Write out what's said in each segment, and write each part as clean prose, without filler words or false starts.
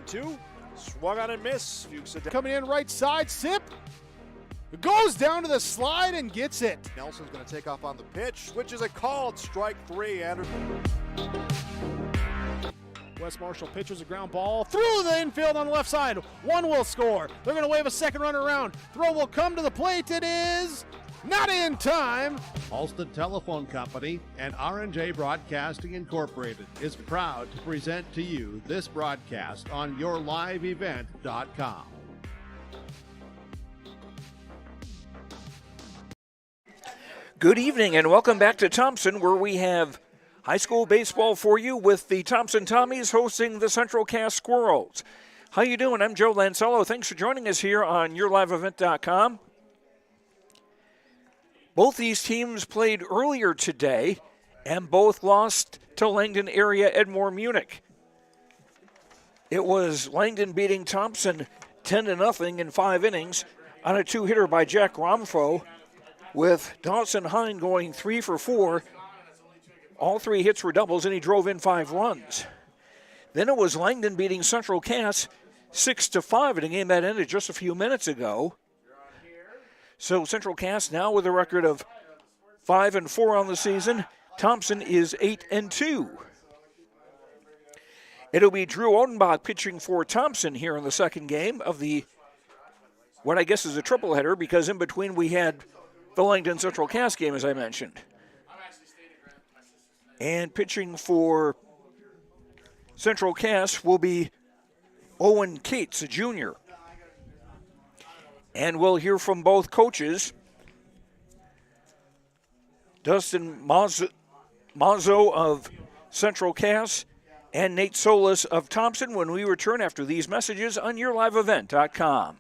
1-2. Swung on and missed. Fuchs coming in right side, Sip. Goes down to the slide and gets it. Nelson's going to take off on the pitch. Switches a called strike 3. Anderson. Wes Marshall pitches a ground ball through the infield on the left side. One will score. They're going to wave a second runner around. Throw will come to the plate. It is not in time. Alston Telephone Company and R&J Broadcasting Incorporated is proud to present to you this broadcast on yourliveevent.com. Good evening and welcome back to Thompson, where we have high school baseball for you with the Thompson Tommies hosting the Central Cass Squirrels. How you doing? I'm Joe Lancello. Thanks for joining us here on yourliveevent.com. Both these teams played earlier today and both lost to Langdon area Edmore Munich. It was Langdon beating Thompson 10-0 in 5 innings on a 2-hitter by Jack Romfo, with Dawson Hine going 3 for 4. All 3 hits were doubles, and he drove in 5 runs. Then it was Langdon beating Central Cass 6-5 in a game that ended just a few minutes ago. So Central Cass now with a record of 5-4 on the season. Thompson is 8-2. It'll be Drew Odenbach pitching for Thompson here in the second game of the, what I guess is a triple header, because in between we had the Langdon Central Cass game, as I mentioned. And pitching for Central Cass will be Owen Cates, a junior. And we'll hear from both coaches, Dustin Mazzo of Central Cass and Nate Solis of Thompson, when we return after these messages on yourliveevent.com.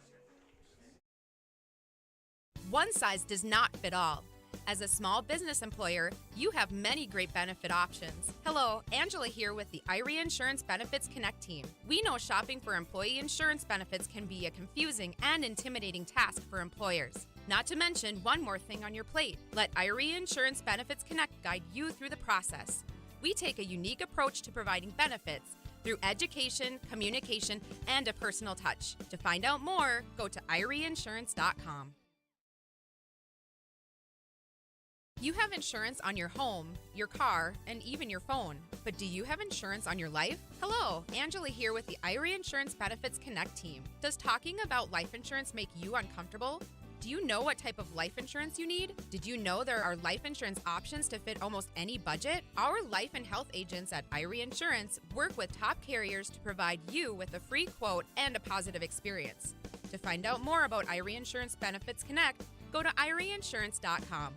One size does not fit all. As a small business employer, you have many great benefit options. Hello, Angela here with the Irie Insurance Benefits Connect team. We know shopping for employee insurance benefits can be a confusing and intimidating task for employers. Not to mention one more thing on your plate. Let Irie Insurance Benefits Connect guide you through the process. We take a unique approach to providing benefits through education, communication, and a personal touch. To find out more, go to IrieInsurance.com. You have insurance on your home, your car, and even your phone. But do you have insurance on your life? Hello, Angela here with the Irie Insurance Benefits Connect team. Does talking about life insurance make you uncomfortable? Do you know what type of life insurance you need? Did you know there are life insurance options to fit almost any budget? Our life and health agents at Irie Insurance work with top carriers to provide you with a free quote and a positive experience. To find out more about Irie Insurance Benefits Connect, go to IrieInsurance.com.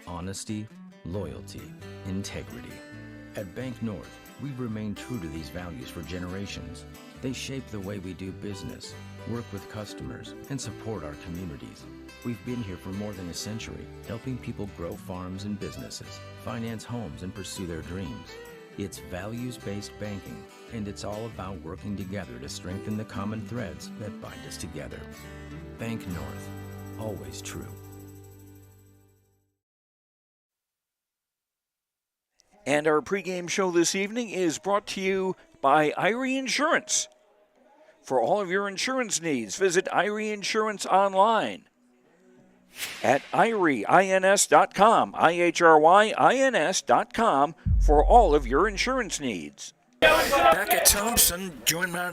Honesty, loyalty, integrity. At Bank North, we've remained true to these values for generations. They shape the way we do business, work with customers, and support our communities. We've been here for more than a century, helping people grow farms and businesses, finance homes, and pursue their dreams. It's values-based banking, and it's all about working together to strengthen the common threads that bind us together. Bank North, always true. And our pregame show this evening is brought to you by Irie Insurance. For all of your insurance needs, visit Irie Insurance online at IRIEINS.com, IHRYINS.com, for all of your insurance needs. Back at Thompson, joined by...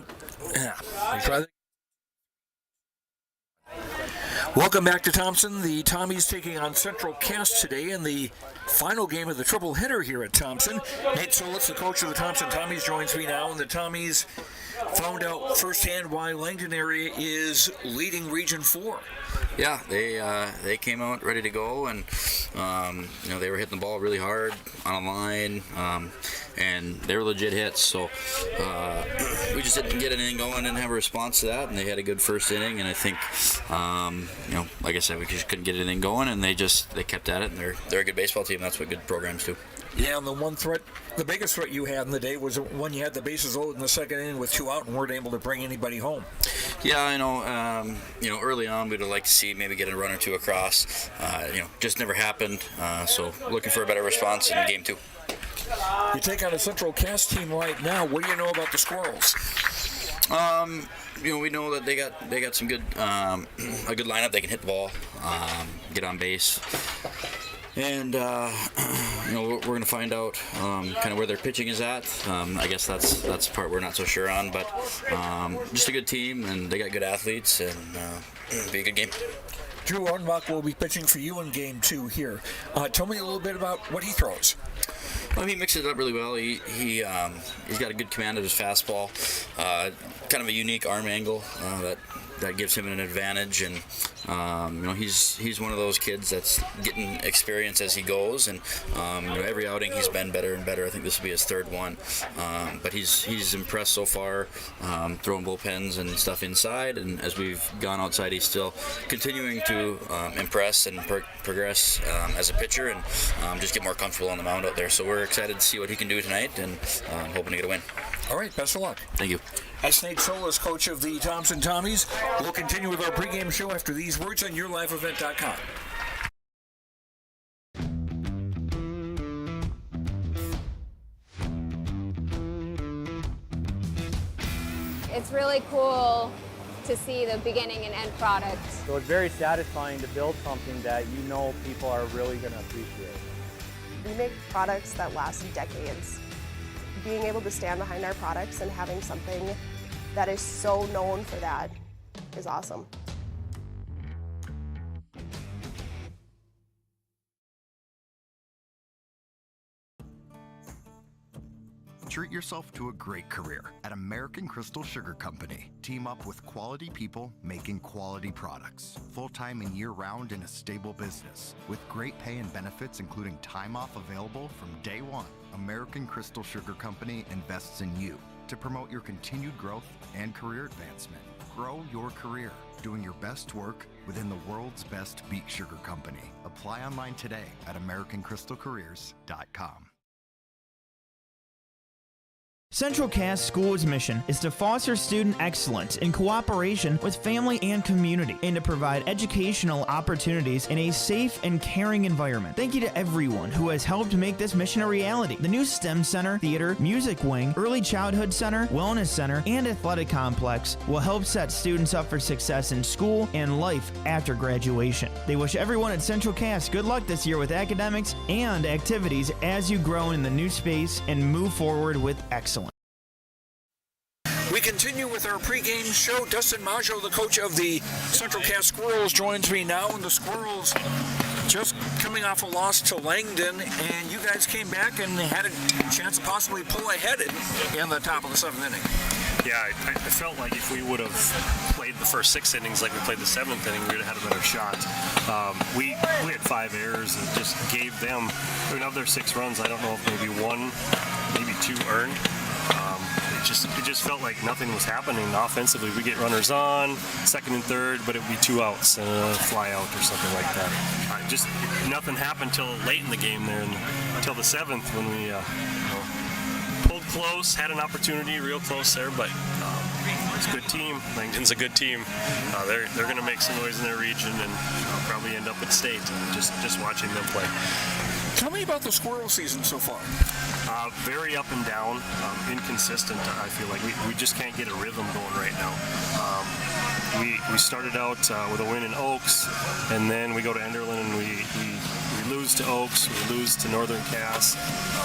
Welcome back to Thompson. The Tommies taking on Central Cass today in the final game of the triple header here at Thompson. Nate Solis, the coach of the Thompson Tommies, joins me now, and the Tommies found out firsthand why Langdon area is leading Region 4. Yeah, they came out ready to go, and they were hitting the ball really hard on a line, and they were legit hits. So we just didn't get anything going, didn't have a response to that, and they had a good first inning. And I think, like I said, we just couldn't get anything going, and they kept at it. And they're a good baseball team. That's what good programs do. Yeah, and the biggest threat you had in the day was when you had the bases loaded in the second inning with 2 out and weren't able to bring anybody home. Yeah, I know. Early on, we'd like to see maybe get a run or 2 across. Just never happened. So looking for a better response in game 2. You take on a Central Cass team right now. What do you know about the Squirrels? We know that they got some good a good lineup. They can hit the ball, get on base, and we're going to find out kind of where their pitching is at. I guess that's the part we're not so sure on, but just a good team, and they got good athletes, and it'll be a good game. Drew Ornbach will be pitching for you in Game 2 here. Tell me a little bit about what he throws. Well, he mixes it up really well. He's got a good command of his fastball, kind of a unique arm angle that gives him an advantage, and he's one of those kids that's getting experience as he goes, and every outing he's been better and better. I think this will be his third one, but he's impressed so far, throwing bullpens and stuff inside, and as we've gone outside, he's still continuing to impress and progress as a pitcher, and just get more comfortable on the mound out there. So we're excited to see what he can do tonight, and hoping to get a win. All right, best of luck. Thank you. That's Nate Solis, coach of the Thompson Tommies. We'll continue with our pregame show after these words on YourLiveEvent.com. It's really cool to see the beginning and end product. So it's very satisfying to build something that you know people are really going to appreciate. We make products that last decades. Being able to stand behind our products and having something that is so known for that is awesome. Treat yourself to a great career at American Crystal Sugar Company. Team up with quality people making quality products. Full-time and year-round in a stable business. With great pay and benefits including time off available from day one. American Crystal Sugar Company invests in you to promote your continued growth and career advancement. Grow your career, doing your best work within the world's best beet sugar company. Apply online today at AmericanCrystalCareers.com. Central Cass School's mission is to foster student excellence in cooperation with family and community and to provide educational opportunities in a safe and caring environment. Thank you to everyone who has helped make this mission a reality. The new STEM Center, Theater, Music Wing, Early Childhood Center, Wellness Center, and Athletic Complex will help set students up for success in school and life after graduation. They wish everyone at Central Cass good luck this year with academics and activities as you grow in the new space and move forward with excellence. We continue with our pregame show. Dustin Maggio, the coach of the Central Cass Squirrels, joins me now. And the Squirrels just coming off a loss to Langdon, and you guys came back and had a chance to possibly pull ahead in the top of the seventh inning. Yeah, I felt like if we would have played the first 6 innings like we played the 7th inning, we would have had a better shot. We had 5 errors and just gave them, of their 6 runs, I don't know if maybe 1, maybe 2 earned. It just felt like nothing was happening offensively. We get runners on, 2nd and 3rd, but it would be 2 outs and a fly out or something like that. Just nothing happened till late in the game there, until the 7th when we pulled close, had an opportunity, real close there, but it's a good team. Langdon's a good team. They're going to make some noise in their region and probably end up at state. Just watching them play. Tell me about the Squirrel season so far. Very up and down, inconsistent. I feel like we just can't get a rhythm going right now. We started out with a win in Oaks, and then we go to Enderlin and we lose to Oaks, we lose to Northern Cass,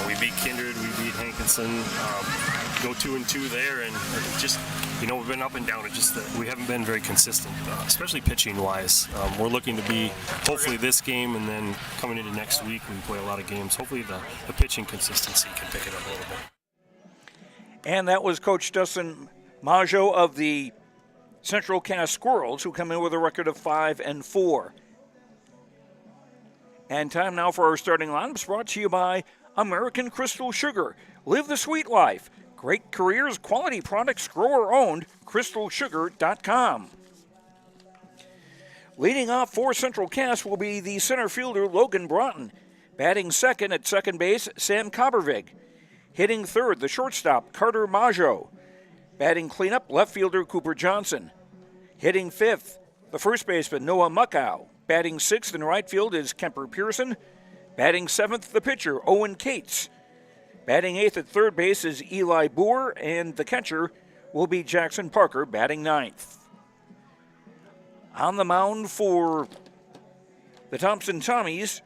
we beat Kindred, we beat Hankinson, go 2-2 there, and just, we've been up and down. It's just that we haven't been very consistent, especially pitching-wise. We're looking to be, hopefully this game, and then coming into next week, we play a lot of games. Hopefully the pitching consistency can pick it up a little bit. And that was Coach Dustin Maggio of the Central Cass Squirrels, who come in with a record of 5-4. And time now for our starting lineups, brought to you by American Crystal Sugar. Live the sweet life. Great careers, quality products, grower-owned, crystalsugar.com. Leading off for Central Cass will be the center fielder, Logan Broughton. Batting second at second base, Sam Kobervig. Hitting third, the shortstop, Carter Maggio. Batting cleanup, left fielder, Cooper Johnson. Hitting fifth, the first baseman, Noah Muckow. Batting sixth in right field is Kemper Pearson. Batting seventh, the pitcher, Owen Cates. Batting 8th at third base is Eli Boer, and the catcher will be Jackson Parker, batting 9th. On the mound for the Thompson Tommies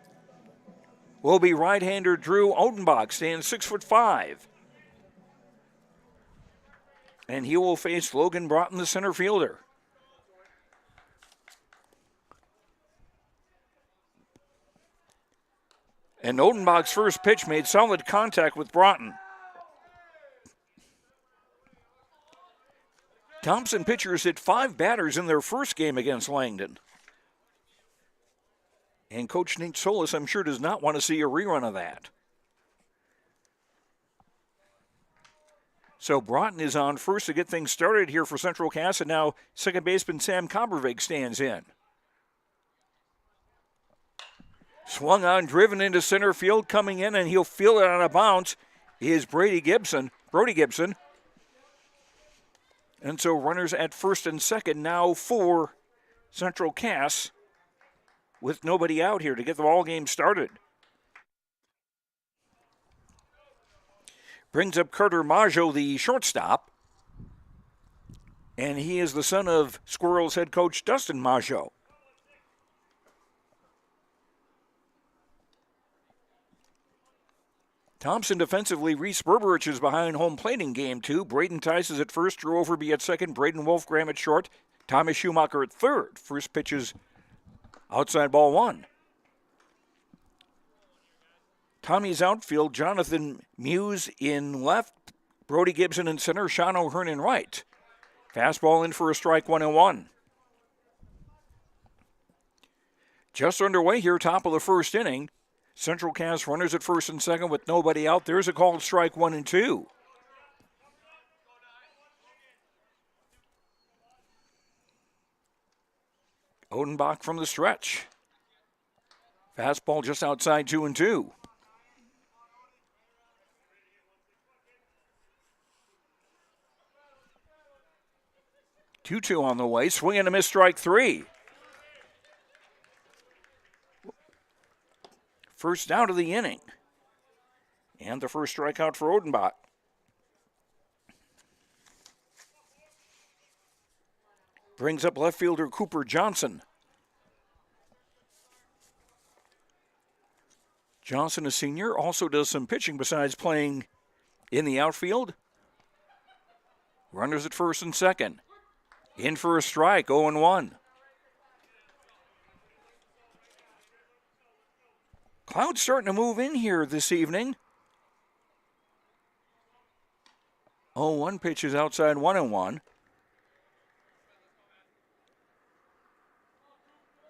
will be right-hander Drew Odenbach, stands 6'5". And he will face Logan Broughton, the center fielder. And Odenbach's first pitch made solid contact with Broughton. Thompson pitchers hit 5 batters in their first game against Langdon. And Coach Nate Solis, I'm sure, does not want to see a rerun of that. So Broughton is on first to get things started here for Central Cass, and now second baseman Sam Kombervig stands in. Swung on, driven into center field, coming in, and he'll field it on a bounce is Brody Gibson. And so runners at first and second now for Central Cass with nobody out here to get the ball game started. Brings up Carter Maggio, the shortstop. And he is the son of Squirrels head coach Dustin Maggio. Thompson defensively, Reese Berberich is behind home plate in game 2. Braden Tice is at first, Drew Overby at second, Braden Wolfgram at short, Thomas Schumacher at third. First pitch is outside ball 1. Tommy's outfield, Jonathan Muse in left, Brody Gibson in center, Sean O'Hearn in right. Fastball in for a strike, 1-1. Just underway here, top of the first inning. Central Cass runners at first and second with nobody out. There's a called strike, 1-2. Odenbach from the stretch. Fastball just outside 2-2. Two on the way. Swing and a miss, strike 3. First out of the inning. And the first strikeout for Odenbach. Brings up left fielder Cooper Johnson. Johnson, a senior, also does some pitching besides playing in the outfield. Runners at first and second. In for a strike, 0-1. Clouds starting to move in here this evening. 0-1 pitch is outside, 1-1.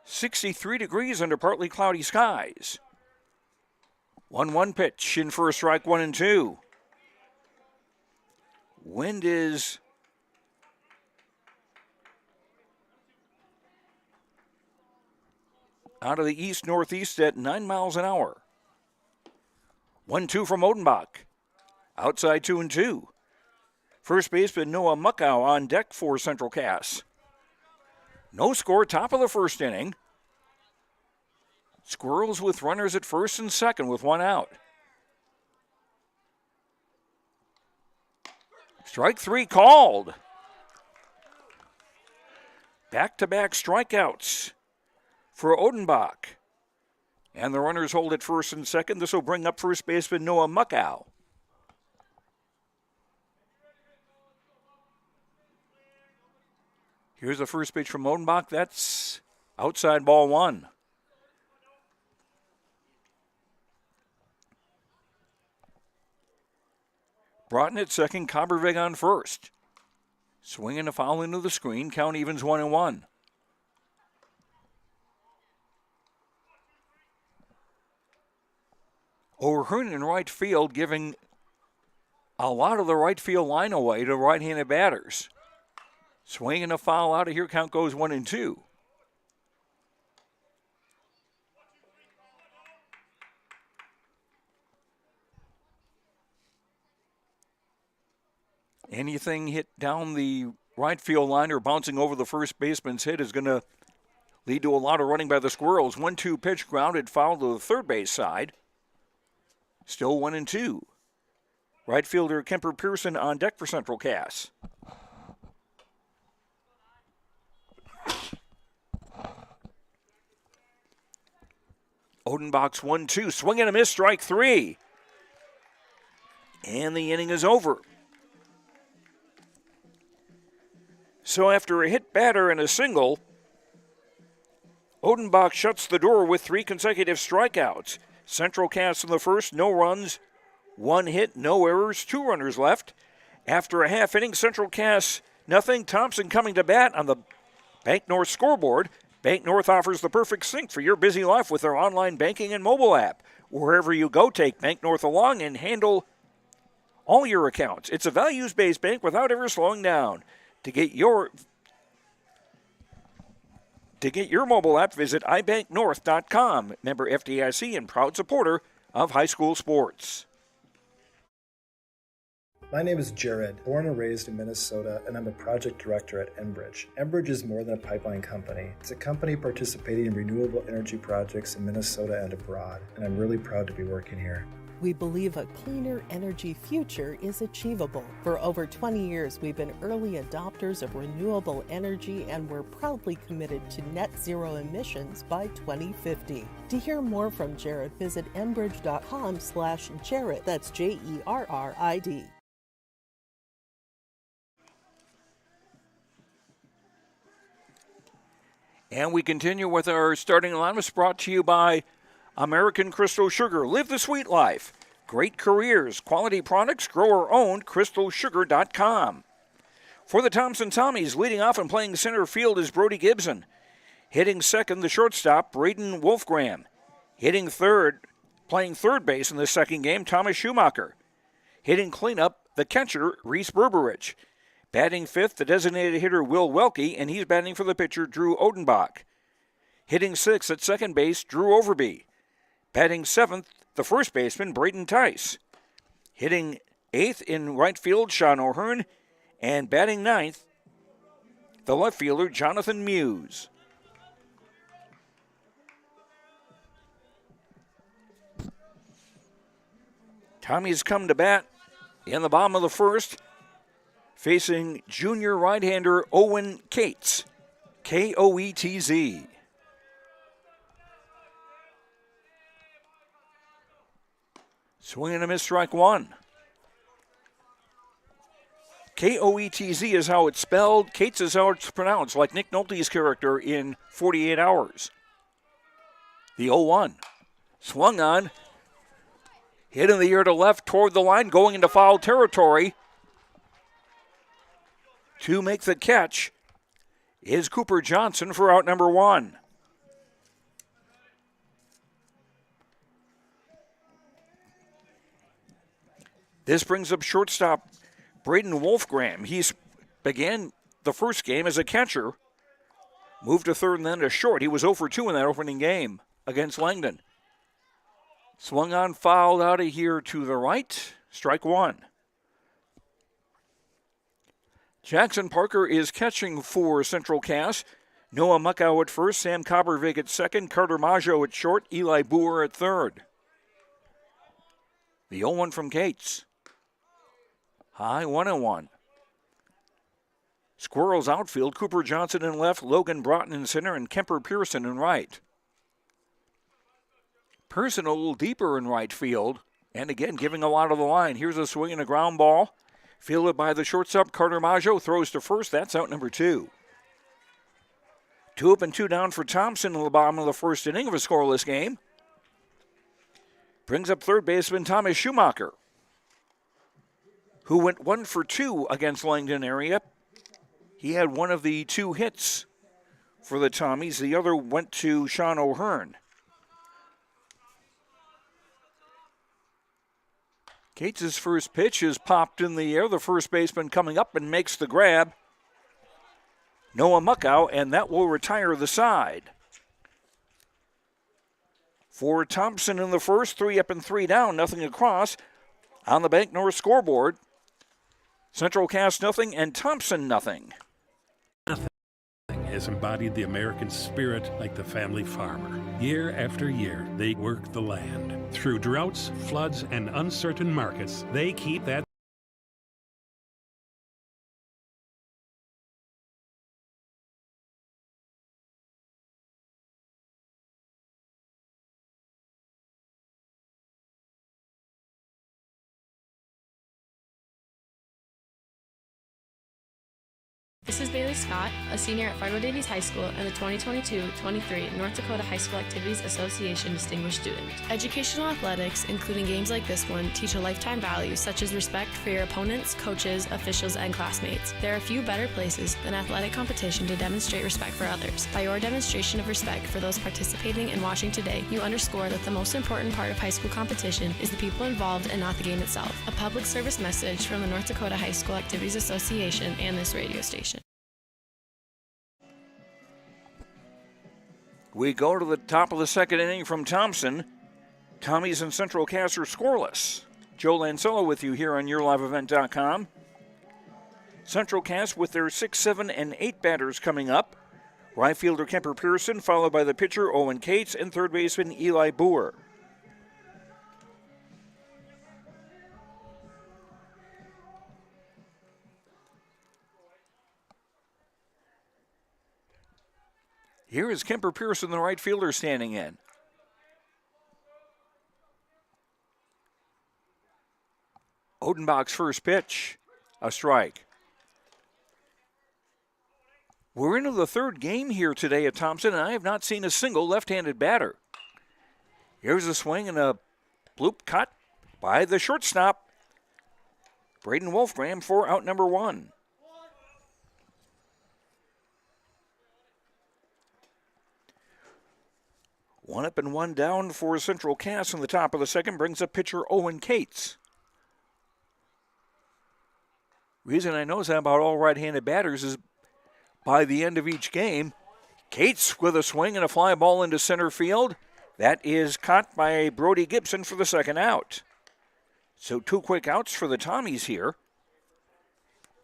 63 degrees under partly cloudy skies. 1-1 pitch, in for a strike, 1-2. Wind is out of the east-northeast at 9 miles an hour. 1-2 from Odenbach. Outside 2-2. First baseman Noah Muckow on deck for Central Cass. No score, top of the first inning. Squirrels with runners at first and second with 1 out. Strike 3 called. Back-to-back strikeouts for Odenbach. And the runners hold at first and second. This will bring up first baseman Noah Muckow. Here's the first pitch from Odenbach. That's outside ball 1. Broughton at second, Kombervig on first. Swinging a foul into the screen. Count evens 1-1. O'Hearn in right field, giving a lot of the right field line away to right-handed batters. Swinging a foul out of here, count goes 1-2. Anything hit down the right field line or bouncing over the first baseman's head is going to lead to a lot of running by the Squirrels. 1-2 pitch grounded foul to the third base side. Still 1-2. Right fielder Kemper Pearson on deck for Central Cass. Odenbach's 1-2, swing and a miss, strike 3. And the inning is over. So after a hit batter and a single, Odenbach shuts the door with 3 consecutive strikeouts. Central Cass in the first, no runs, 1 hit, no errors, 2 runners left. After a half inning, Central Cass nothing. Thompson coming to bat on the Bank North scoreboard. Bank North offers the perfect sync for your busy life with their online banking and mobile app. Wherever you go, take Bank North along and handle all your accounts. It's a values-based bank without ever slowing down. To get your mobile app, visit ibanknorth.com. Member FDIC and proud supporter of high school sports. My name is Jared, born and raised in Minnesota, and I'm a project director at Enbridge. Enbridge is more than a pipeline company. It's a company participating in renewable energy projects in Minnesota and abroad, and I'm really proud to be working here. We believe a cleaner energy future is achievable. For over 20 years, we've been early adopters of renewable energy, and we're proudly committed to net zero emissions by 2050. To hear more from Jared, visit enbridge.com/Jared. That's JERRID. And we continue with our starting lineups brought to you by American Crystal Sugar. Live the sweet life. Great careers, quality products, grower-owned, crystalsugar.com. For the Thompson Tommies, leading off and playing center field is Brody Gibson. Hitting second, the shortstop, Braden Wolfgram. Hitting third, playing third base in the second game, Thomas Schumacher. Hitting cleanup, the catcher, Reese Berberich. Batting fifth, the designated hitter, Will Welke, and he's batting for the pitcher, Drew Odenbach. Hitting sixth at second base, Drew Overby. Batting seventh, the first baseman, Braden Tice. Hitting eighth in right field, Sean O'Hearn. And batting ninth, the left fielder, Jonathan Muse. Tommy's come to bat in the bottom of the first, facing junior right-hander Owen Cates, Koetz. Swing and a miss, strike 1. Koetz is how it's spelled. Cates is how it's pronounced, like Nick Nolte's character in 48 Hours. The 0-1. Swung on. Hit in the air to left toward the line, going into foul territory. To make the catch is Cooper Johnson for out number 1. This brings up shortstop Braden Wolfgram. He's began the first game as a catcher, moved to third and then to short. He was 0 for 2 in that opening game against Langdon. Swung on, fouled out of here to the right. Strike 1. Jackson Parker is catching for Central Cass. Noah Muckow at first, Sam Coppervig at second, Carter Maggio at short, Eli Boer at third. The 0-1 from Cates. High 1-1. Squirrels outfield, Cooper Johnson in left, Logan Broughton in center, and Kemper Pearson in right. Pearson a little deeper in right field, and again giving a lot of the line. Here's a swing and a ground ball. Fielded by the shortstop, Carter Maggio, throws to first. That's out number 2. 2 up and 2 down for Thompson in the bottom of the first inning of a scoreless game. Brings up third baseman Thomas Schumacher, who went 1 for 2 against Langdon area. He had one of the 2 hits for the Tommies. The other went to Sean O'Hearn. Cates' first pitch is popped in the air. The first baseman coming up and makes the grab, Noah Muckow, and that will retire the side. For Thompson in the first, 3 up and 3 down, nothing across. On the Bank North scoreboard, Central Cass nothing and Thompson nothing. has embodied the American spirit like the family farmer. Year after year, they work the land. Through droughts, floods, and uncertain markets, they keep that This is Bailey Scott, a senior at Fargo Davies High School and the 2022-23 North Dakota High School Activities Association Distinguished Student. Educational athletics, including games like this one, teach a lifetime values such as respect for your opponents, coaches, officials, and classmates. There are few better places than athletic competition to demonstrate respect for others. By your demonstration of respect for those participating and watching today, you underscore that the most important part of high school competition is the people involved and not the game itself. A public service message from the North Dakota High School Activities Association and this radio station. We go to the top of the second inning from Thompson. Tommies and Central Cass are scoreless. Joe Lancello with you here on YourLiveEvent.com. Central Cass with their 6, 7, and 8 batters coming up. Right fielder Kemper Pearson, followed by the pitcher Owen Cates and third baseman Eli Boer. Here is Kemper Pearson, the right fielder, standing in. Odenbach's first pitch, a strike. We're into the third game here today at Thompson, and I have not seen a single left-handed batter. Here's a swing and a bloop cut by the shortstop, Braden Wolfgram, for out number 1. One up and one down for Central Cass in the top of the second brings up pitcher Owen Cates. Reason I know that about all right-handed batters is by the end of each game, Cates with a swing and a fly ball into center field. That is caught by Brody Gibson for the second out. So 2 quick outs for the Tommies here.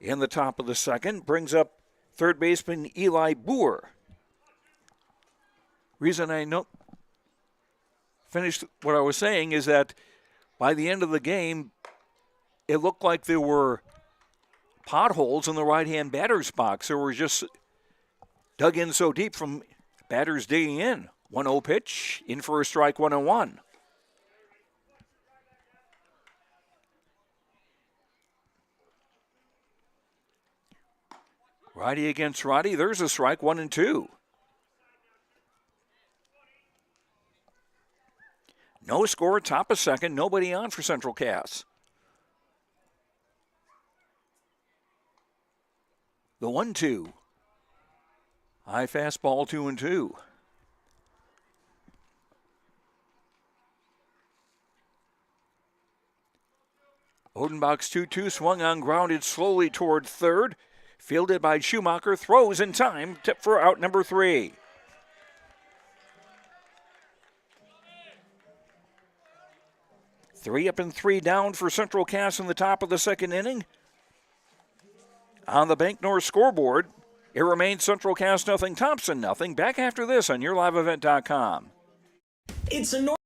In the top of the second brings up third baseman Eli Boer. Reason I know finished what I was saying is that by the end of the game, it looked like there were potholes in the right-hand batter's box. There were just dug in so deep from batters digging in. 1-0 pitch, in for a strike, 1-1. Righty against righty, there's a strike, 1-2. No score, top of second, nobody on for Central Cass. The 1-2. High fastball, 2-2. Odenbach's 2-2 swung on, grounded slowly toward third. Fielded by Schumacher, throws in time for out number 3. Three up and 3 down for Central Cass in the top of the second inning. On the Bank North scoreboard, it remains Central Cass nothing, Thompson nothing. Back after this on YourLiveEvent.com. It's a North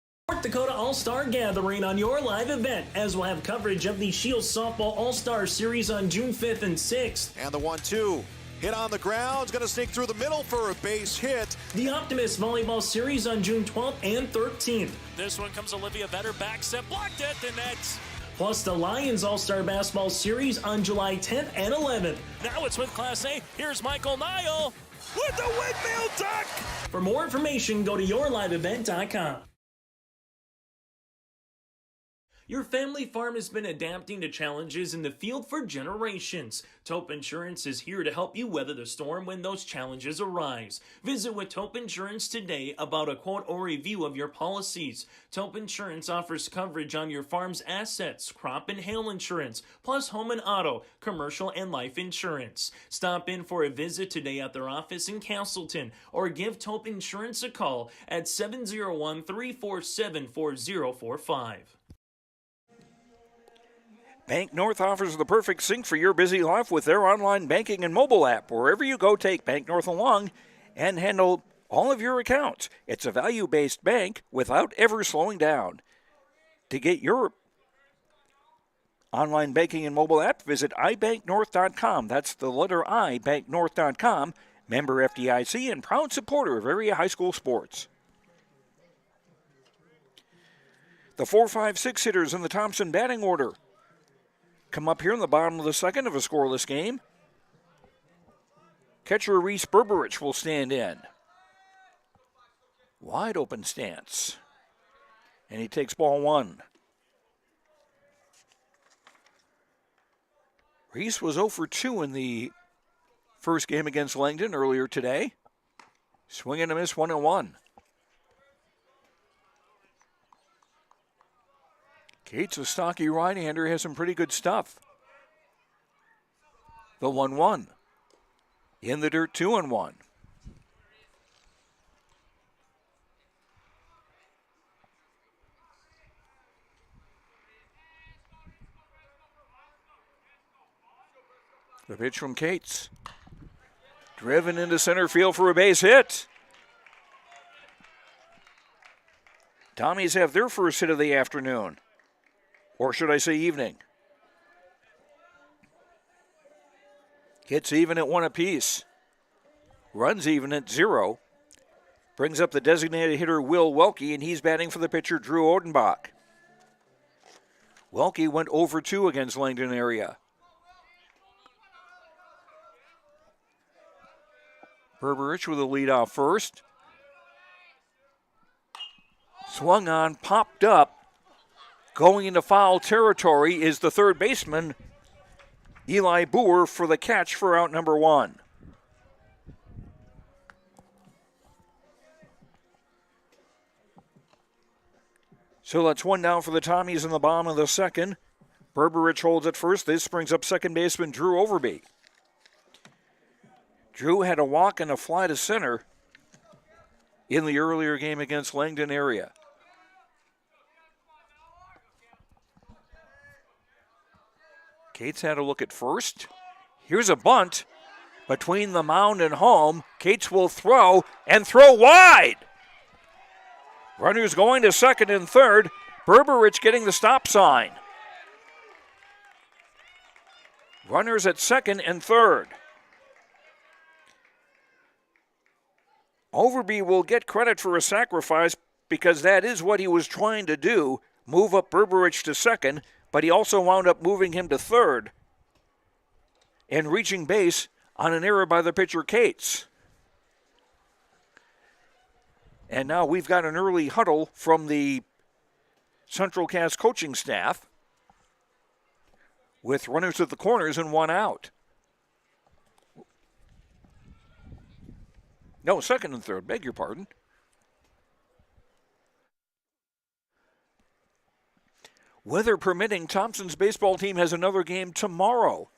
Dakota All-Star Gathering on Your Live Event, as we'll have coverage of the Shields Softball All-Star Series on June 5th and 6th. And the 1-2. Hit on the ground, it's going to sneak through the middle for a base hit. The Optimist Volleyball Series on June 12th and 13th. This one comes Olivia Vetter, back set, blocked at the nets. Plus the Lions All-Star Basketball Series on July 10th and 11th. Now it's with Class A. Here's Michael Niall with the windmill duck. For more information, go to YourLiveEvent.com. Your family farm has been adapting to challenges in the field for generations. Taupe Insurance is here to help you weather the storm when those challenges arise. Visit with Taupe Insurance today about a quote or review of your policies. Taupe Insurance offers coverage on your farm's assets, crop and hail insurance, plus home and auto, commercial and life insurance. Stop in for a visit today at their office in Castleton or give Taupe Insurance a call at 701-347-4045. Bank North offers the perfect sync for your busy life with their online banking and mobile app. Wherever you go, take Bank North along. and handle all of your accounts. It's a value-based bank without ever slowing down. To get your online banking and mobile app, visit ibanknorth.com. That's the letter I, banknorth.com. Member FDIC and proud supporter of area high school sports. The 4-5-6 hitters in the Thompson batting order come up here in the bottom of the second of a scoreless game. Catcher Reese Berberich will stand in. Wide open stance. And he takes ball one. Reese was 0 for 2 in the first game against Langdon earlier today. Swing and a miss, 1-1. Cates, a stocky right-hander, has some pretty good stuff. The 1-1. In the dirt, 2-1. The pitch from Cates. Driven into center field for a base hit. Tommies have their first hit of the afternoon. Or should I say evening? Hits even at 1 apiece. Runs even at 0. Brings up the designated hitter Will Welke, and he's batting for the pitcher Drew Odenbach. Welke went 0 for 2 against Langdon area. Berberich with a leadoff first. Swung on, popped up. Going into foul territory is the third baseman, Eli Boer, for the catch for out number 1. So that's 1 down for the Tommies in the bottom of the second. Berberich holds at first. This brings up second baseman Drew Overby. Drew had a walk and a fly to center in the earlier game against Langdon area. Cates had a look at first. Here's a bunt between the mound and home. Cates will throw and throw wide. Runners going to second and third. Berberich getting the stop sign. Runners at second and third. Overby will get credit for a sacrifice because that is what he was trying to do, move up Berberich to second, but he also wound up moving him to third and reaching base on an error by the pitcher Cates. And now we've got an early huddle from the Central Cass coaching staff with runners at the corners and 1 out. No, second and third, beg your pardon. Weather permitting, Thompson's baseball team has another game tomorrow.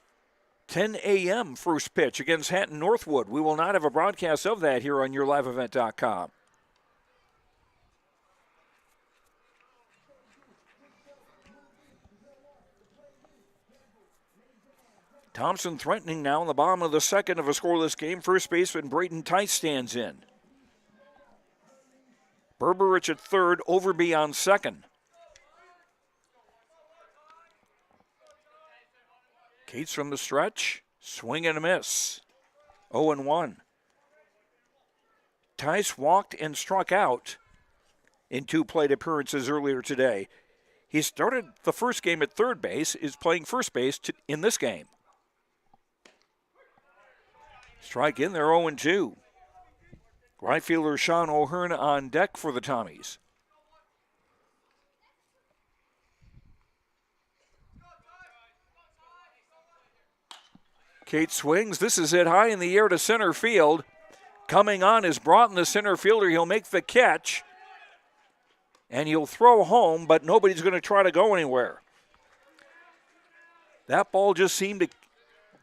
10 a.m. first pitch against Hatton Northwood. We will not have a broadcast of that here on YourLiveEvent.com. Thompson threatening now in the bottom of the second of a scoreless game. First baseman Braden Tice stands in. Berberich at third, Overby on second. Cates from the stretch, swing and a miss. 0-1. Tice walked and struck out in 2 plate appearances earlier today. He started the first game at third base, is playing first base in this game. Strike in there, 0-2. Right fielder Sean O'Hearn on deck for the Tommies. Cates swings. This is hit high in the air to center field. Coming on is Broughton, the center fielder. He'll make the catch. And he'll throw home, but nobody's going to try to go anywhere. That ball just seemed to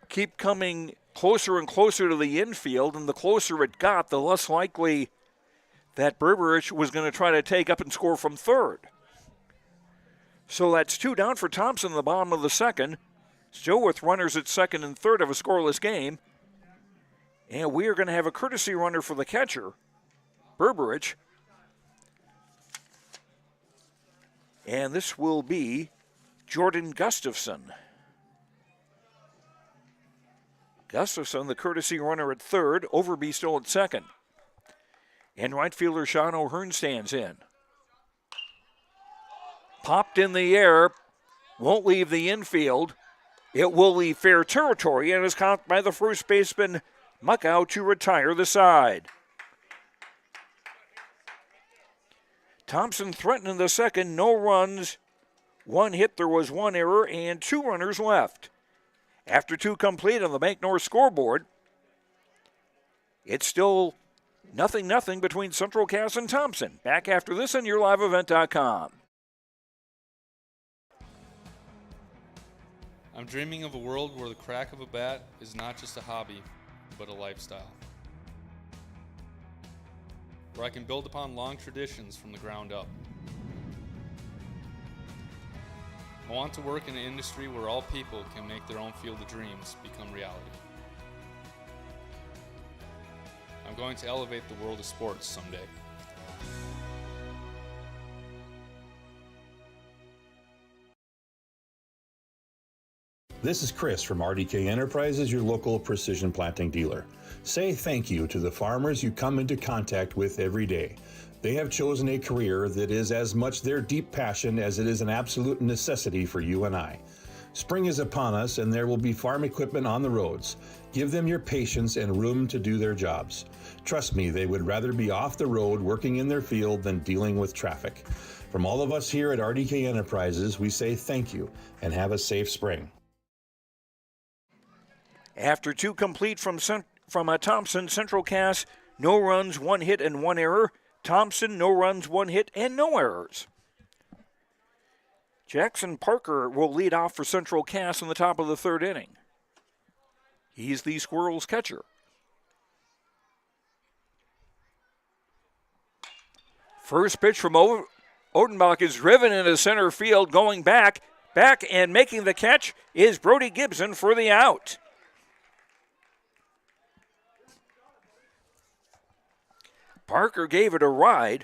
keep coming closer and closer to the infield, and the closer it got, the less likely that Berberich was going to try to take up and score from third. So that's 2 down for Thompson in the bottom of the second. Still with runners at second and third of a scoreless game. And we are going to have a courtesy runner for the catcher, Berberich. And this will be Jordan Gustafson. Gustafson, the courtesy runner at third. Overby still at second. And right fielder Sean O'Hearn stands in. Popped in the air. Won't leave the infield. It will leave fair territory and is caught by the first baseman, Muckow, to retire the side. Thompson threatening the second. No runs. 1 hit. There was 1 error and 2 runners left. After 2 complete on the Bank North scoreboard, it's still 0-0 between Central Cass and Thompson. Back after this on YourLiveEvent.com. I'm dreaming of a world where the crack of a bat is not just a hobby, but a lifestyle. Where I can build upon long traditions from the ground up. I want to work in an industry where all people can make their own field of dreams become reality. I'm going to elevate the world of sports someday. This is Chris from RDK Enterprises, your local precision planting dealer. Say thank you to the farmers you come into contact with every day. They have chosen a career that is as much their deep passion as it is an absolute necessity for you and I. Spring is upon us and there will be farm equipment on the roads. Give them your patience and room to do their jobs. Trust me, they would rather be off the road working in their field than dealing with traffic. From all of us here at RDK Enterprises, we say thank you and have a safe spring. After 2 complete from Thompson, Central Cass, no runs, 1 hit, and 1 error. Thompson, no runs, 1 hit, and no errors. Jackson Parker will lead off for Central Cass in the top of the 3rd inning. He's the Squirrels catcher. First pitch from Odenbach is driven into center field, going back, and making the catch is Brody Gibson for the out. Parker gave it a ride,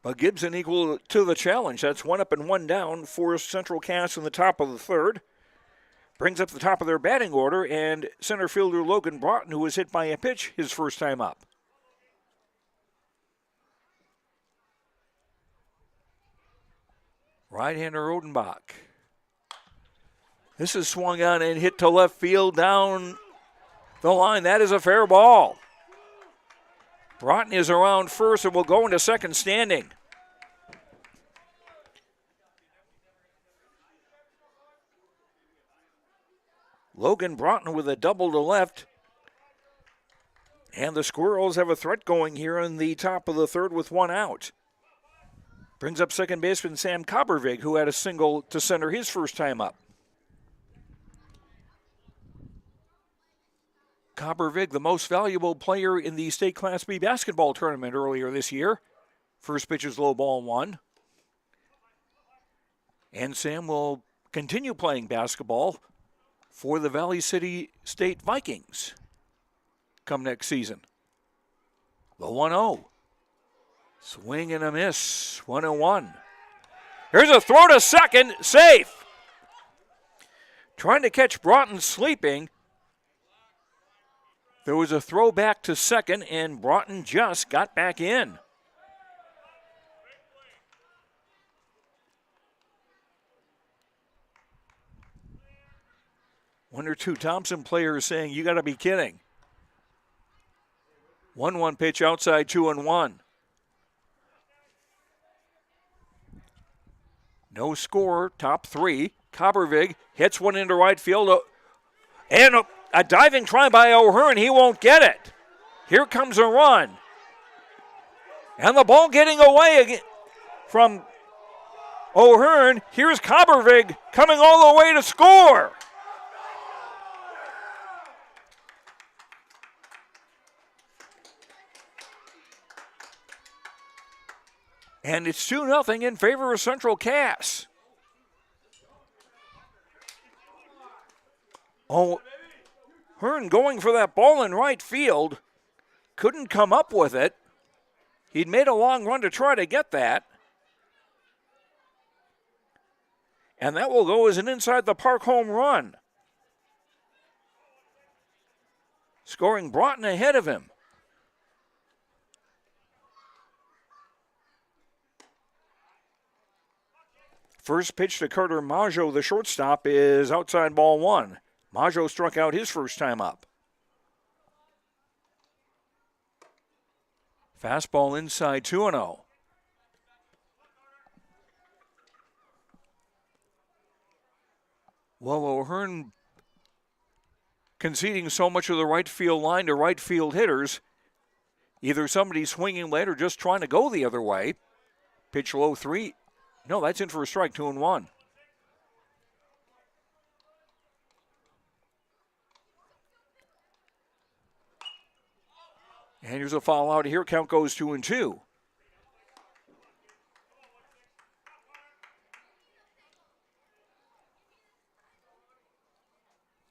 but Gibson equal to the challenge. That's 1 up and 1 down for Central Cass in the top of the 3rd. Brings up the top of their batting order, and center fielder Logan Broughton, who was hit by a pitch his first time up. Right-hander Odenbach. This is swung on and hit to left field down the line. That is a fair ball. Broughton is around first and will go into second standing. Logan Broughton with a double to left. And the Squirrels have a threat going here in the top of the 3rd with 1 out. Brings up second baseman Sam Coppervig, who had a single to center his first time up. Coppervig, the most valuable player in the state Class B basketball tournament earlier this year. First pitch is low, ball 1. And Sam will continue playing basketball for the Valley City State Vikings come next season. The 1-0. Swing and a miss. 1-1. Here's a throw to second. Safe. Trying to catch Broughton sleeping. There was a throw back to second, and Broughton just got back in. One or two Thompson players saying, you got to be kidding. 1-1 pitch outside, 2-1. No score, top 3. Coppervig hits one into right field. And a diving try by O'Hearn. He won't get it. Here comes a run. And the ball getting away again from O'Hearn. Here's Coppervig coming all the way to score. And it's 2-0 in favor of Central Cass. Hearn going for that ball in right field. Couldn't come up with it. He'd made a long run to try to get that. And that will go as an inside the park home run. Scoring Broughton ahead of him. First pitch to Carter Maggio, the shortstop, is outside ball one. Maggio struck out his first time up. Fastball inside 2-0. Well, O'Hearn conceding so much of the right field line to right field hitters. Either somebody swinging late or just trying to go the other way. Pitch low 3. No, that's in for a strike, 2-1. And here's a foul out here. Count goes 2-2.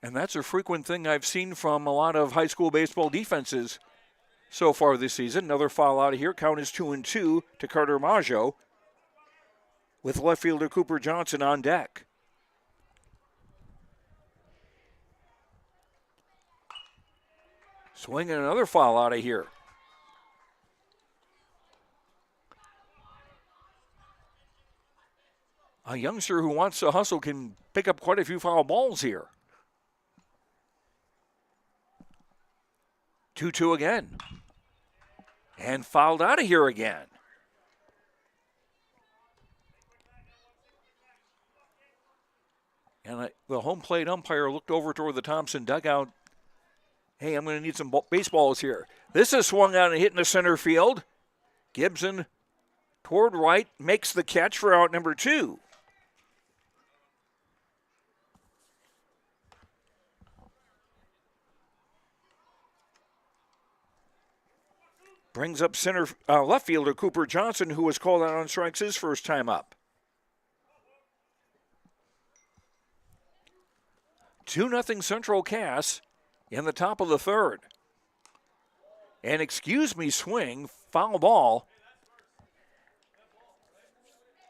And that's a frequent thing I've seen from a lot of high school baseball defenses so far this season. Another foul out of here. Count is 2-2 to Carter Maggio, with left fielder Cooper Johnson on deck. Swinging another foul out of here. A youngster who wants to hustle can pick up quite a few foul balls here. 2-2 again. And fouled out of here again. And the home plate umpire looked over toward the Thompson dugout. Hey, I'm going to need some baseballs here. This is swung out and hit in the center field. Gibson toward right makes the catch for out number 2. Brings up left fielder Cooper Johnson, who was called out on strikes his first time up. 2-0 Central Cass in the top of the third. And excuse me, swing, foul ball.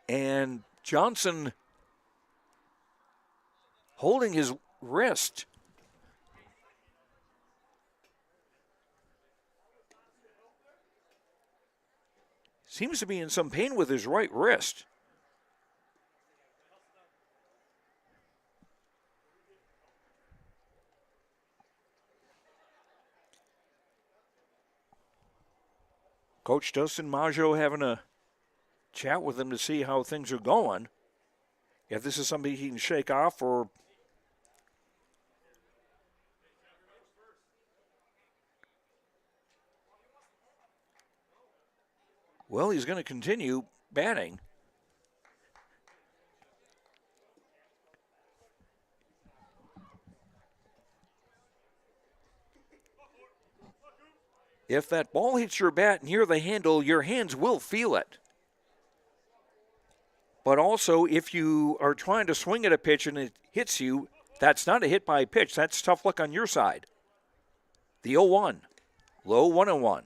And Johnson holding his wrist. Seems to be in some pain with his right wrist. Coach Dustin Maggio having a chat with him to see how things are going. If this is something he can shake off or well, he's going to continue batting. If that ball hits your bat near the handle, your hands will feel it. But also, if you are trying to swing at a pitch and it hits you, that's not a hit by pitch. That's tough luck on your side. The 0-1. Low 1-1.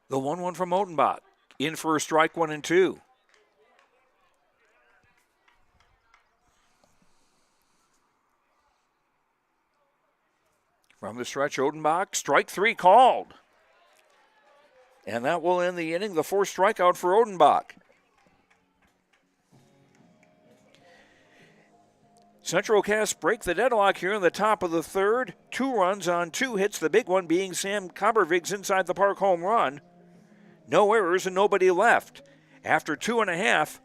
The 1-1 from Odenbach. In for a strike, 1-2. From the stretch, Odenbach, strike 3 called. And that will end the inning, the 4th strikeout for Odenbach. Central Cass break the deadlock here in the top of the third. 2 runs on 2 hits, the big one being Sam Coppervig's inside the park home run. No errors and nobody left. After 2.5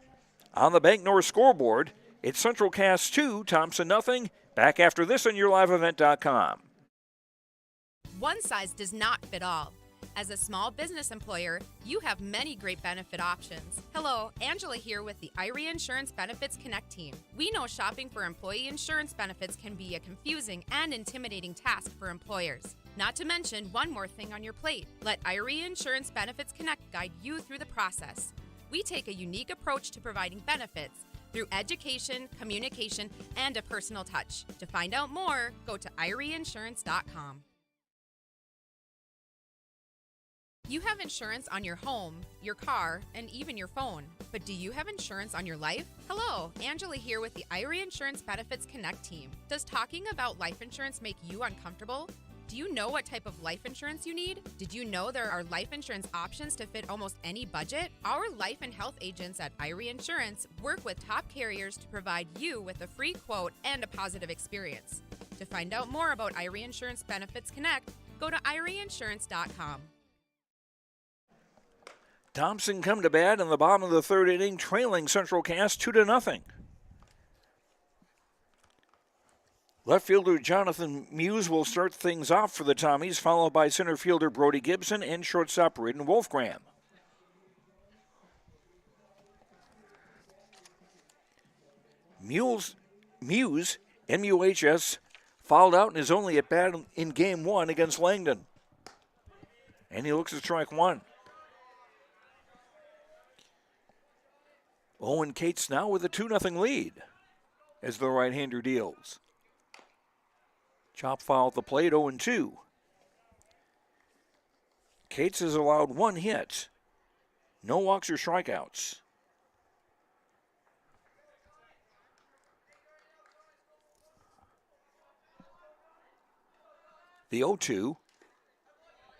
on the Bank North scoreboard, it's Central Cass 2, Thompson nothing. Back after this on YourLiveEvent.com. One size does not fit all. As a small business employer, you have many great benefit options. Hello, Angela here with the IRE Insurance Benefits Connect team. We know shopping for employee insurance benefits can be a confusing and intimidating task for employers. Not to mention one more thing on your plate. Let Irie Insurance Benefits Connect guide you through the process. We take a unique approach to providing benefits through education, communication, and a personal touch. To find out more, go to IrieInsurance.com. You have insurance on your home, your car, and even your phone. But do you have insurance on your life? Hello, Angela here with the Irie Insurance Benefits Connect team. Does talking about life insurance make you uncomfortable? Do you know what type of life insurance you need? Did you know there are life insurance options to fit almost any budget? Our life and health agents at Irie Insurance work with top carriers to provide you with a free quote and a positive experience. To find out more about Irie Insurance Benefits Connect, go to IrieInsurance.com. Thompson come to bat in the bottom of the third inning, trailing Central Cass 2-0. Left fielder Jonathan Muse will start things off for the Tommies, followed by center fielder Brody Gibson and shortstop Braden Wolfgram. Muse, M-U-H-S, fouled out and is only at bat in Game 1 against Langdon. And he looks at strike one. Owen Cates now with a 2-0 lead as the right-hander deals. Chop foul at the plate, 0-2. Cates has allowed one hit. No walks or strikeouts. The 0-2.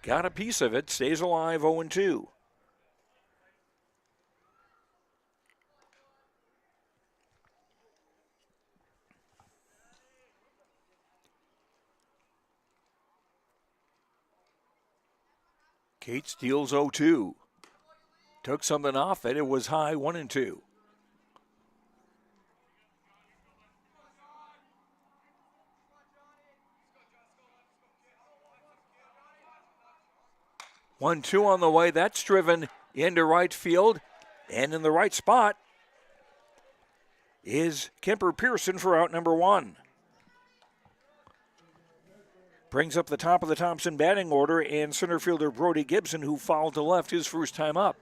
Got a piece of it, stays alive, 0-2. Cates deals 0-2. Took something off it. It was high, 1-2. One, two on the way. That's driven into right field. And in the right spot is Kemper Pearson for out number one. Brings up the top of the Thompson batting order and center fielder Brody Gibson, who fouled to left his first time up.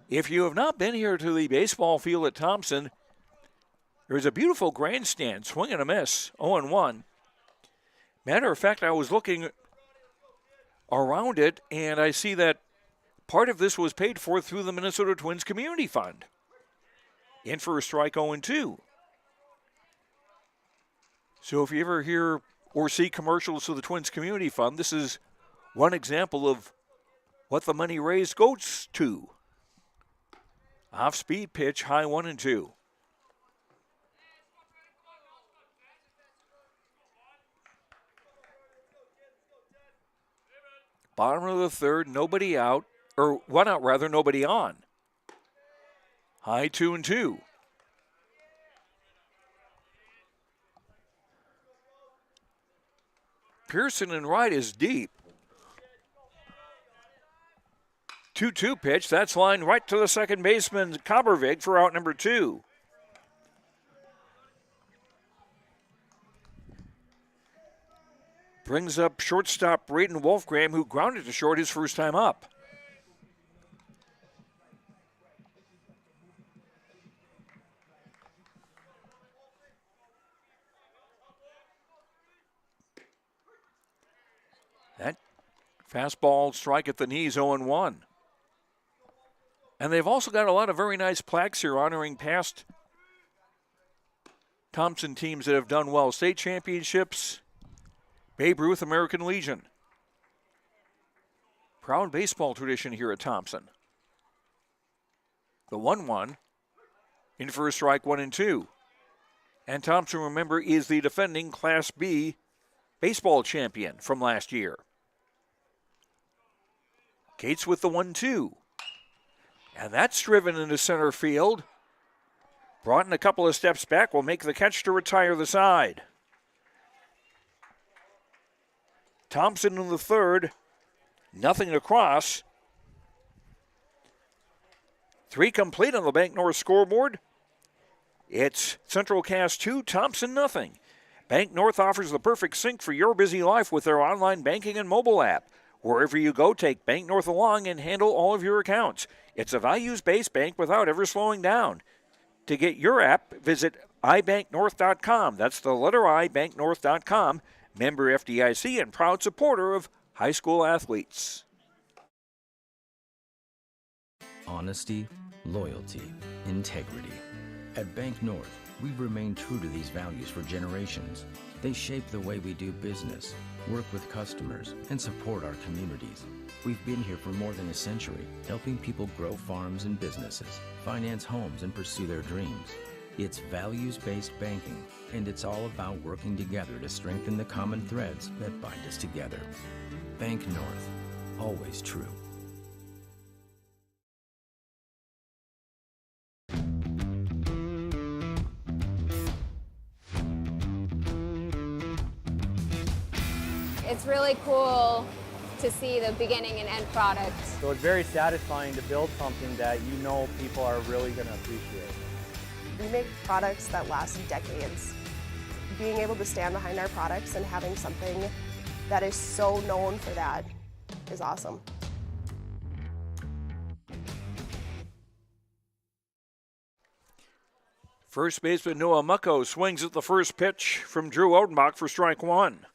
If you have not been here to the baseball field at Thompson, there's a beautiful grandstand, swing and a miss, 0-1. Matter of fact, I was looking around it, and I see that part of this was paid for through the Minnesota Twins Community Fund. In for a strike, 0-2. So if you ever hear or see commercials for the Twins Community Fund, this is one example of what the money raised goes to. Off-speed pitch, high 1-2. Bottom of the third, nobody out, or one out rather, nobody on. High 2-2. Pearson in right is deep. 2-2 pitch. That's lined right to the second baseman, Cobbervig, for out number two. Brings up shortstop Braden Wolfgram, who grounded to short his first time up. That fastball strike at the knees, 0-1. And they've also got a lot of very nice plaques here honoring past Thompson teams that have done well. State championships, Babe Ruth, American Legion. Proud baseball tradition here at Thompson. The 1-1, in for a strike, 1-2. And Thompson, remember, is the defending Class B baseball champion from last year. Cates with the 1-2. And that's driven into center field. Brought in a couple of steps back, will make the catch to retire the side. Thompson in the third, nothing across. 3 complete on the Bank North scoreboard. It's Central Cass 2, Thompson nothing. Bank North offers the perfect sync for your busy life with their online banking and mobile app. Wherever you go, take Bank North along and handle all of your accounts. It's a values-based bank without ever slowing down. To get your app, visit ibanknorth.com. That's the letter I, banknorth.com. Member FDIC and proud supporter of high school athletes. Honesty, loyalty, integrity. At Bank North, we've remained true to these values for generations. They shape the way we do business, work with customers, and support our communities. We've been here for more than a century, helping people grow farms and businesses, finance homes, and pursue their dreams. It's values-based banking, and it's all about working together to strengthen the common threads that bind us together. Bank North, always true. It's really cool to see the beginning and end product. So it's very satisfying to build something that you know people are really going to appreciate. We make products that last decades. Being able to stand behind our products and having something that is so known for that is awesome. First baseman Noah Mucko swings at the first pitch from Drew Odenbach for strike one.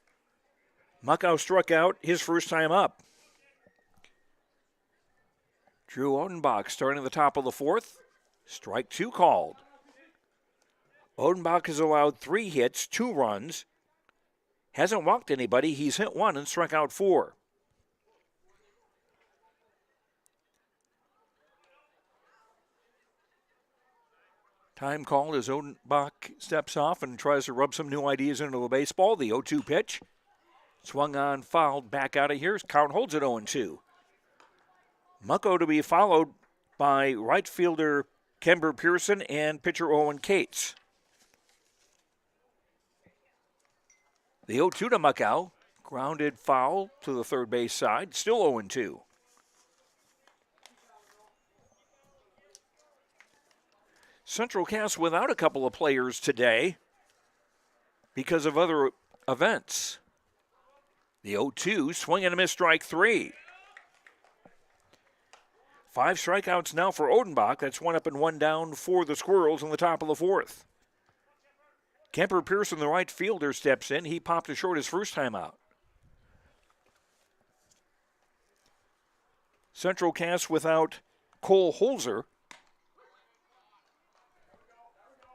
Mucko struck out his first time up. Drew Odenbach starting the top of the fourth. Strike two called. Odenbach has allowed 3 hits, 2 runs. Hasn't walked anybody. He's hit 1 and struck out 4. Time called as Odenbach steps off and tries to rub some new ideas into the baseball. The 0-2 pitch. Swung on, fouled, back out of here. Count holds it 0-2. Mucko to be followed by right fielder Kember Pearson and pitcher Owen Cates. The 0-2 to Mucko. Grounded foul to the third base side. Still 0-2. Central Cass without a couple of players today because of other events. The 0-2, swing and a miss, strike 3. 5 strikeouts now for Odenbach. That's 1 up and 1 down for the Squirrels in the top of the fourth. Kemper Pearson, the right fielder, steps in. He popped a short his first time out. Central Cass without Cole Holzer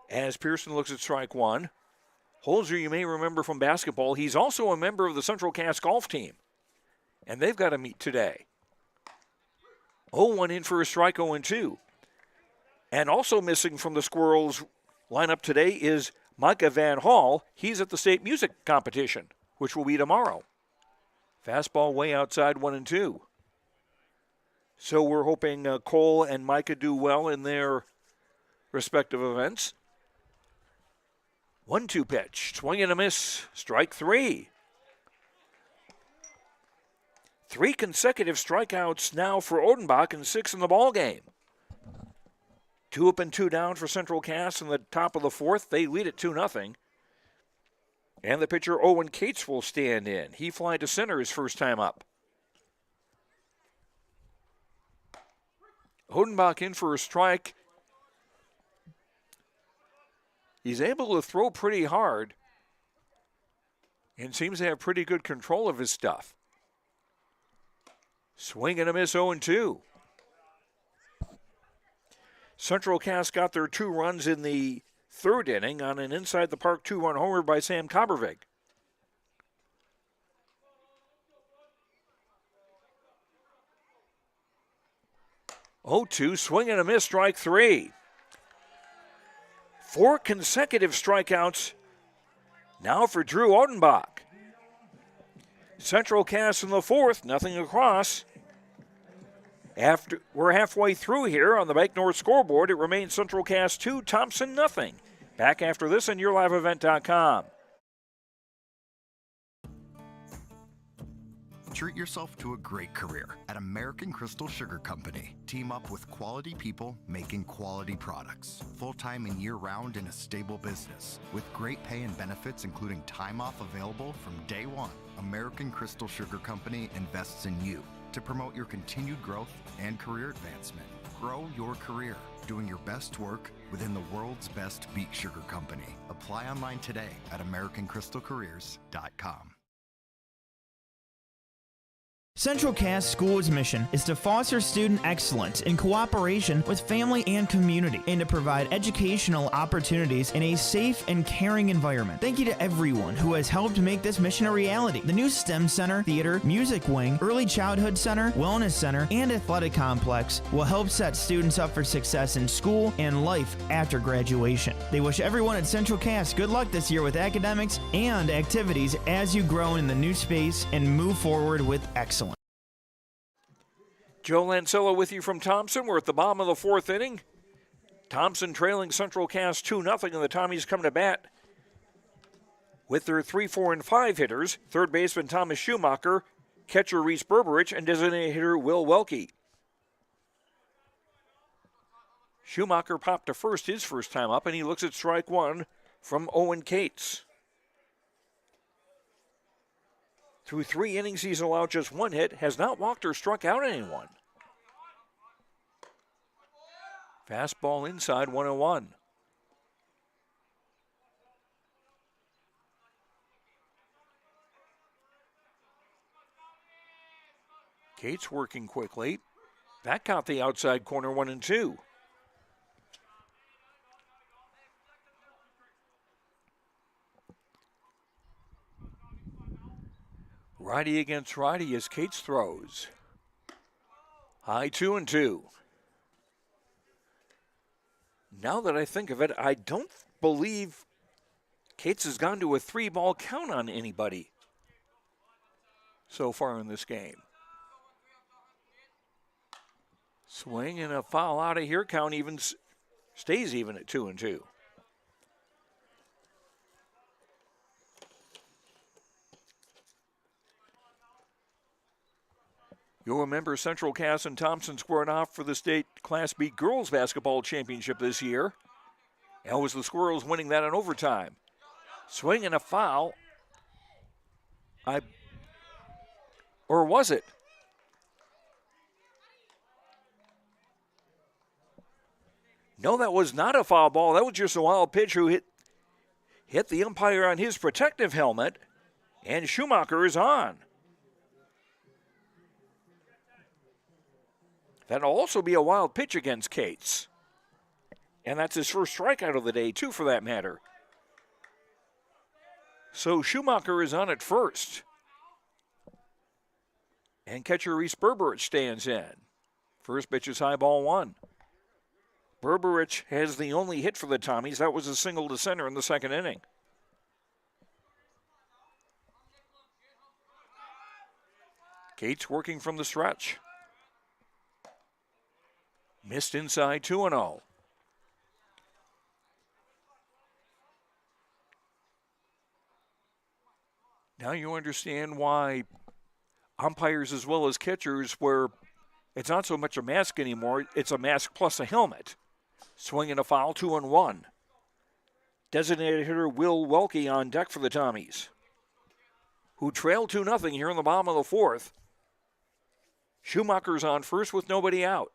as Pearson looks at strike 1. Holzer, you may remember from basketball, he's also a member of the Central Cass golf team. And they've got to meet today. 0-1 in for a strike, 0-2. And also missing from the Squirrels lineup today is Micah Van Hall. He's at the state music competition, which will be tomorrow. Fastball way outside 1-2. So we're hoping Cole and Micah do well in their respective events. 1-2 pitch, swing and a miss, strike 3. 3 consecutive strikeouts now for Odenbach and 6 in the ball game. 2 up and 2 down for Central Cass in the top of the fourth. They lead at 2-0. And the pitcher Owen Cates will stand in. He fly to center his first time up. Odenbach in for a strike. He's able to throw pretty hard and seems to have pretty good control of his stuff. Swing and a miss, 0-2. Central Cass got their 2 runs in the third inning on an inside-the-park 2-run homer by Sam Kobervig. Swing and a miss, strike 3. 4 consecutive strikeouts now for Drew Odenbach. Central Cass in the fourth, nothing across. After we're halfway through here on the Bank North scoreboard, it remains Central Cass 2, Thompson nothing. Back after this on YourLiveEvent.com. Treat yourself to a great career at American Crystal Sugar Company. Team up with quality people making quality products. Full-time and year-round in a stable business. With great pay and benefits including time off available from day one. American Crystal Sugar Company invests in you to promote your continued growth and career advancement. Grow your career, doing your best work within the world's best beet sugar company. Apply online today at AmericanCrystalCareers.com. Central Cass School's mission is to foster student excellence in cooperation with family and community and to provide educational opportunities in a safe and caring environment. Thank you to everyone who has helped make this mission a reality. The new STEM Center, Theater, Music Wing, Early Childhood Center, Wellness Center, and Athletic Complex will help set students up for success in school and life after graduation. They wish everyone at Central Cass good luck this year with academics and activities as you grow in the new space and move forward with excellence. Joe Lancello with you from Thompson. We're at the bottom of the fourth inning. Thompson trailing Central Cass 2-0, and the Tommies come to bat with their 3, 4, and 5 hitters. Third baseman Thomas Schumacher, catcher Reese Berberich, and designated hitter Will Welke. Schumacher popped to first his first time up, and he looks at strike one from Owen Cates. Through 3 innings, he's allowed just 1 hit, has not walked or struck out anyone. Fastball inside, 1-1. Cates working quickly. That caught the outside corner, 1-2. Righty against righty as Cates throws. High 2-2. Now that I think of it, I don't believe Cates has gone to a 3-ball count on anybody so far in this game. Swing and a foul out of here. Count even stays even at 2-2. You'll remember Central Cass and Thompson squared off for the state Class B girls basketball championship this year. And it was the Squirrels winning that in overtime. Swing and a foul. Or was it? No, that was not a foul ball. That was just a wild pitch who hit the umpire on his protective helmet. And Schumacher is on. That'll also be a wild pitch against Cates. And that's his first strikeout of the day, too, for that matter. So Schumacher is on at first. And catcher Reese Berberich stands in. First pitch is high, ball 1. Berberich has the only hit for the Tommies. That was a single to center in the second inning. Cates working from the stretch. Missed inside, 2-0. Now you understand why umpires as well as catchers, where it's not so much a mask anymore, it's a mask plus a helmet. Swing and a foul, 2-1. Designated hitter Will Welke on deck for the Tommies, who trail 2-0 here in the bottom of the fourth. Schumacher's on first with nobody out.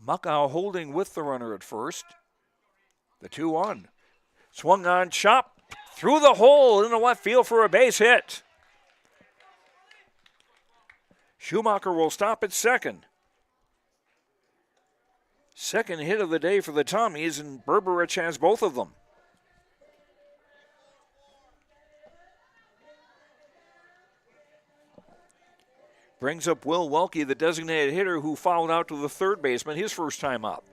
Muckow holding with the runner at first. The 2-1. Swung on, chop through the hole in the left field for a base hit. Schumacher will stop at second. Second hit of the day for the Tommies, and Berberich has both of them. Brings up Will Welke, the designated hitter, who fouled out to the third baseman his first time up.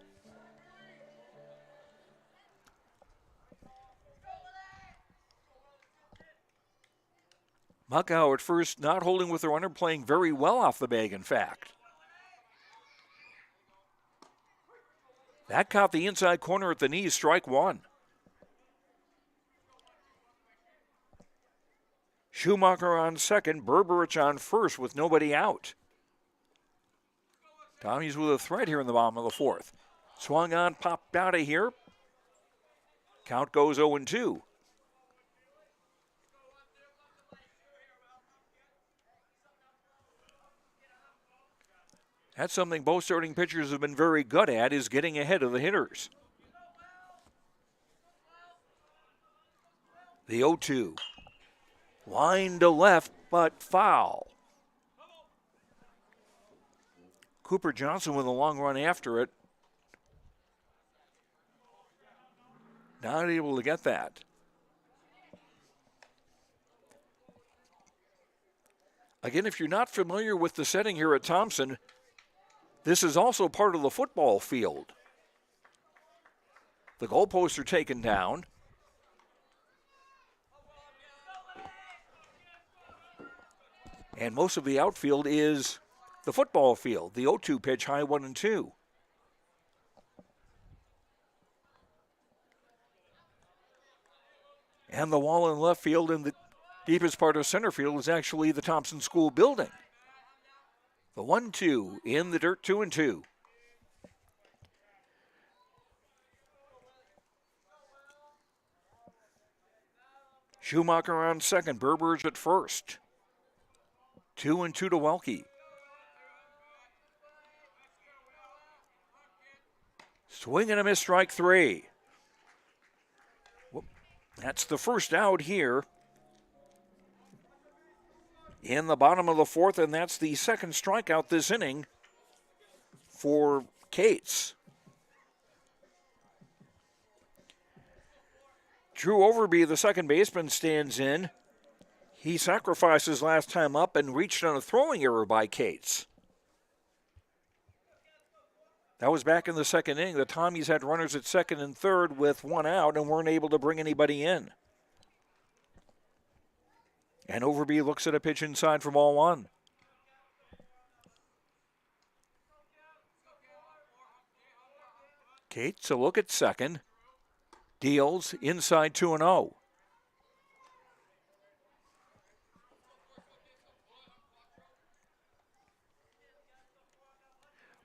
Muckow at first not holding with the runner, playing very well off the bag, in fact. That caught the inside corner at the knees, strike 1. Schumacher on second, Berberich on first with nobody out. Tommy's with a threat here in the bottom of the fourth. Swung on, popped out of here. Count goes 0-2. That's something both starting pitchers have been very good at, is getting ahead of the hitters. The 0-2. Line to left, but foul. Cooper Johnson with a long run after it. Not able to get that. Again, if you're not familiar with the setting here at Thompson, this is also part of the football field. The goalposts are taken down. And most of the outfield is the football field. The 0-2 pitch, high 1-2. And the wall in left field in the deepest part of center field is actually the Thompson School building. The 1-2 in the dirt, 2-2. Schumacher on second, Berberich at first. 2-2 to Welke. Swing and a miss, strike three. That's the first out here in the bottom of the fourth, and that's the second strikeout this inning for Cates. Drew Overby, the second baseman, stands in. He sacrificed last time up and reached on a throwing error by Cates. That was back in the second inning. The Tommies had runners at second and third with one out and weren't able to bring anybody in. And Overby looks at a pitch inside for ball one. Cates a look at second. Deals inside 2-0.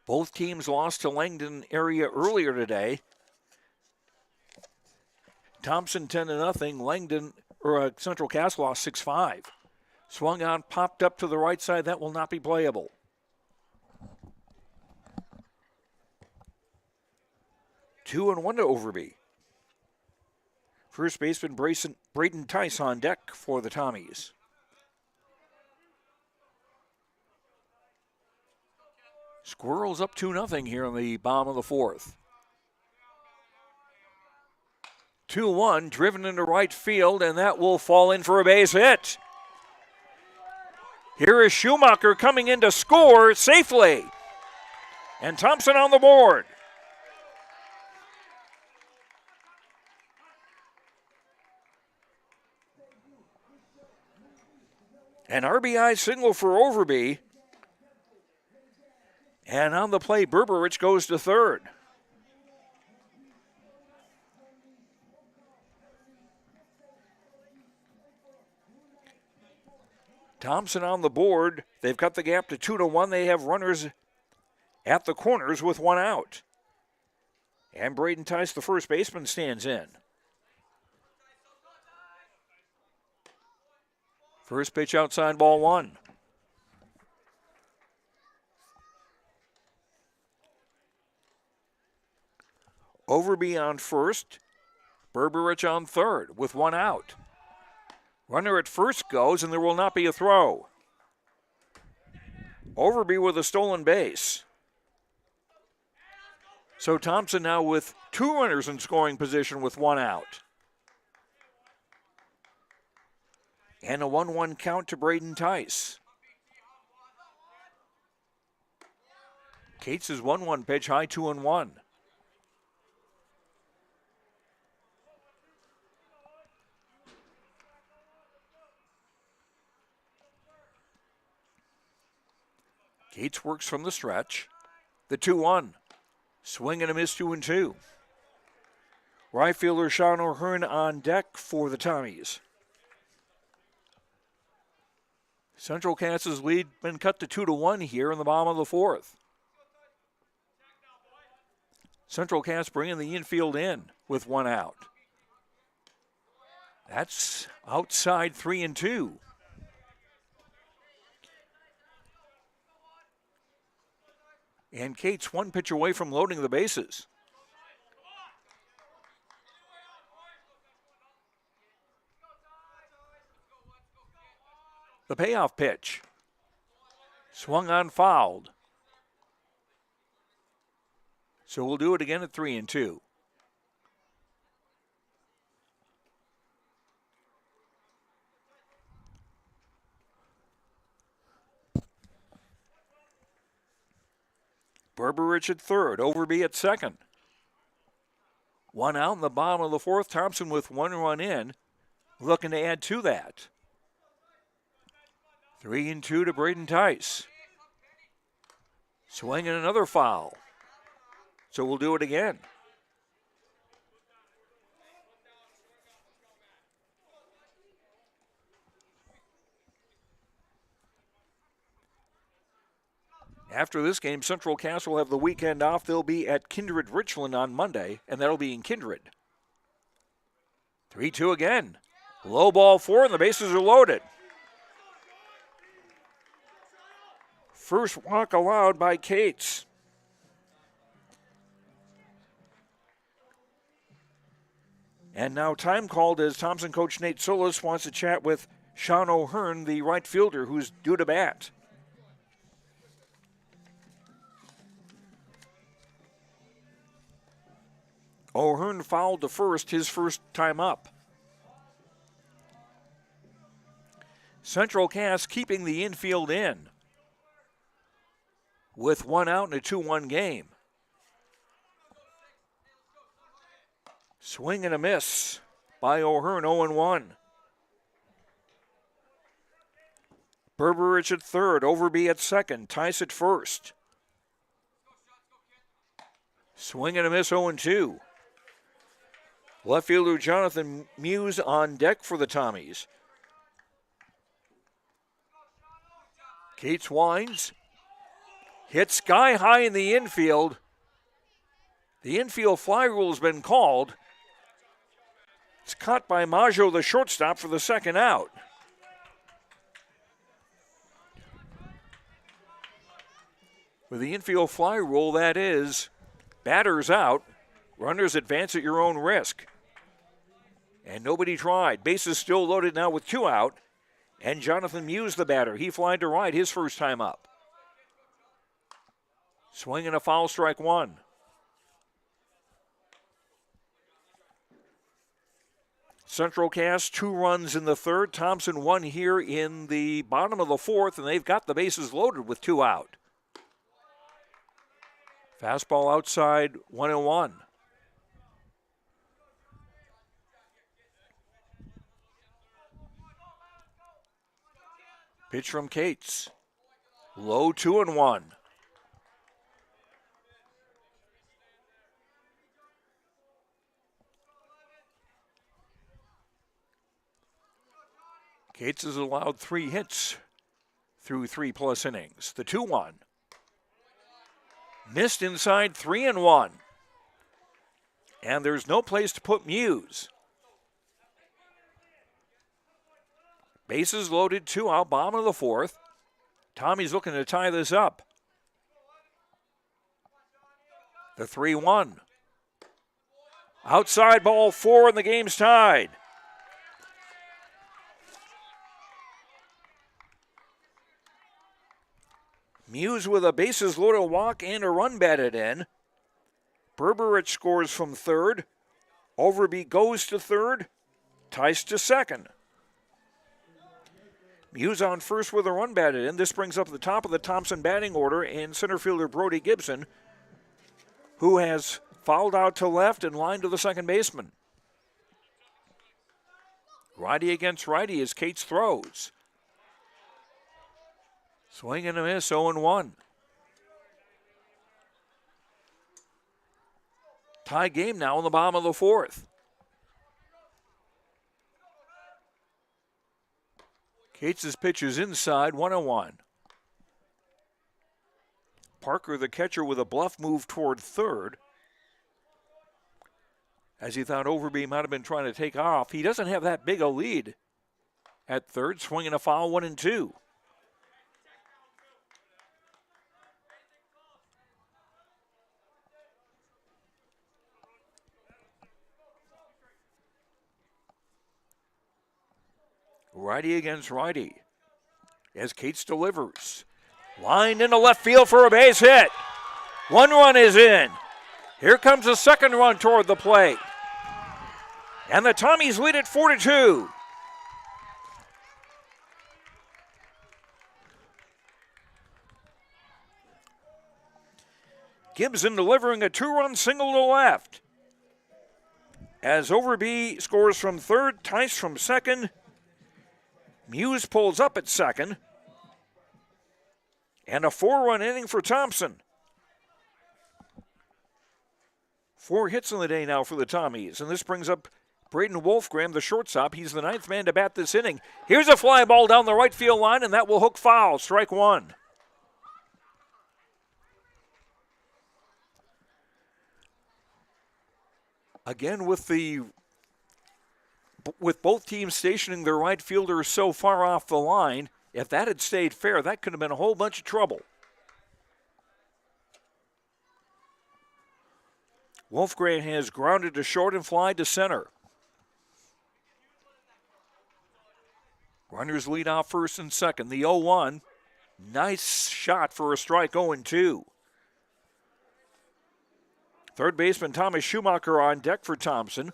Both teams lost to Langdon area earlier today. Thompson 10-0. Langdon, Central Cass lost 6-5. Swung on, popped up to the right side. That will not be playable. Two and 1 to Overby. First baseman Braden Tice on deck for the Tommies. Squirrels up 2-0 here in the bottom of the fourth. 2-1, driven into right field, and that will fall in for a base hit. Here is Schumacher coming in to score safely. And Thompson on the board. An RBI single for Overby. And on the play, Berberich goes to third. Thompson on the board. They've cut the gap to 2-1. They have runners at the corners with one out. And Braden Tice, the first baseman, stands in. First pitch outside, ball one. Overby on first, Berberich on third with one out. Runner at first goes, and there will not be a throw. Overby with a stolen base. So Thompson now with two runners in scoring position with one out. And a 1-1 count to Braden Tice. Cates' 1-1 pitch, high 2-1. Cates works from the stretch. The 2-1. Swing and a miss, 2-2. Right fielder Sean O'Hearn on deck for the Tommies. Central Cass's lead been cut to 2-1 here in the bottom of the fourth. Central Cass bringing the infield in with one out. That's outside 3-2. And Cates one pitch away from loading the bases. The payoff pitch. Swung on, fouled. So we'll do it again at 3-2. Berberich at third, Overby at second. One out in the bottom of the fourth. Thompson with one run in, looking to add to that. 3-2 to Braden Tice. Swinging another foul. So we'll do it again. After this game, Central Cass will have the weekend off. They'll be at Kindred Richland on Monday, and that'll be in Kindred. 3-2 again. Low ball 4, and the bases are loaded. First walk allowed by Cates. And now time called as Thompson coach Nate Solis wants to chat with Sean O'Hearn, the right fielder, who's due to bat. O'Hearn fouled to first, his first time up. Central Cass keeping the infield in with one out in a 2-1 game. Swing and a miss by O'Hearn, 0-1. Berberich at third, Overby at second, Tice at first. Swing and a miss, 0-2. Left fielder Jonathan Muse on deck for the Tommies. Cates winds. Hit sky high in the infield. The infield fly rule has been called. It's caught by Maggio, the shortstop, for the second out. With the infield fly rule, that is, batters out, runners advance at your own risk. And nobody tried. Bases still loaded now with 2 out. And Jonathan Muse, the batter. He flied to right his first time up. Swing and a foul, strike 1. Central Cass 2 runs in the third. Thompson 1 here in the bottom of the fourth, and they've got the bases loaded with 2 out. Fastball outside, 1-1. Pitch from Cates. Low, 2-1. Cates has allowed 3 hits through 3+ innings. The 2-1. Missed inside, 3-1. And there's no place to put Muse. Bases loaded, 2 out, bottom of the fourth. Tommy's looking to tie this up. The 3-1. Outside ball 4, and the game's tied. Muse with a bases loaded walk and a run batted in. Berberich scores from third. Overby goes to third. Tice to second. Muse on first with a run batted in. This brings up the top of the Thompson batting order and center fielder Brody Gibson, who has fouled out to left and lined to the second baseman. Righty against righty as Cates throws. Swing and a miss, 0-1. Tie game now in the bottom of the fourth. Cates' pitch is inside, 1-1. Parker, the catcher, with a bluff move toward third, as he thought Overby might have been trying to take off. He doesn't have that big a lead at third. Swinging a foul, 1-2. Righty against righty as Cates delivers. Lined into left field for a base hit. 1 run is in. Here comes the second run toward the plate. And the Tommies lead at 4-2. Gibson delivering a 2-run single to left. As Overby scores from third, Tice from second. Muse pulls up at second. And a 4-run inning for Thompson. 4 hits in the day now for the Tommies. And this brings up Braden Wolfgram, the shortstop. He's the 9th man to bat this inning. Here's a fly ball down the right field line, and that will hook foul. Strike 1. Again, with both teams stationing their right fielders so far off the line, if that had stayed fair, that could have been a whole bunch of trouble. Wolfgram has grounded to short and fly to center. Runners lead off first and second. The 0-1. Nice shot for a strike, 0-2. Third baseman Thomas Schumacher on deck for Thompson.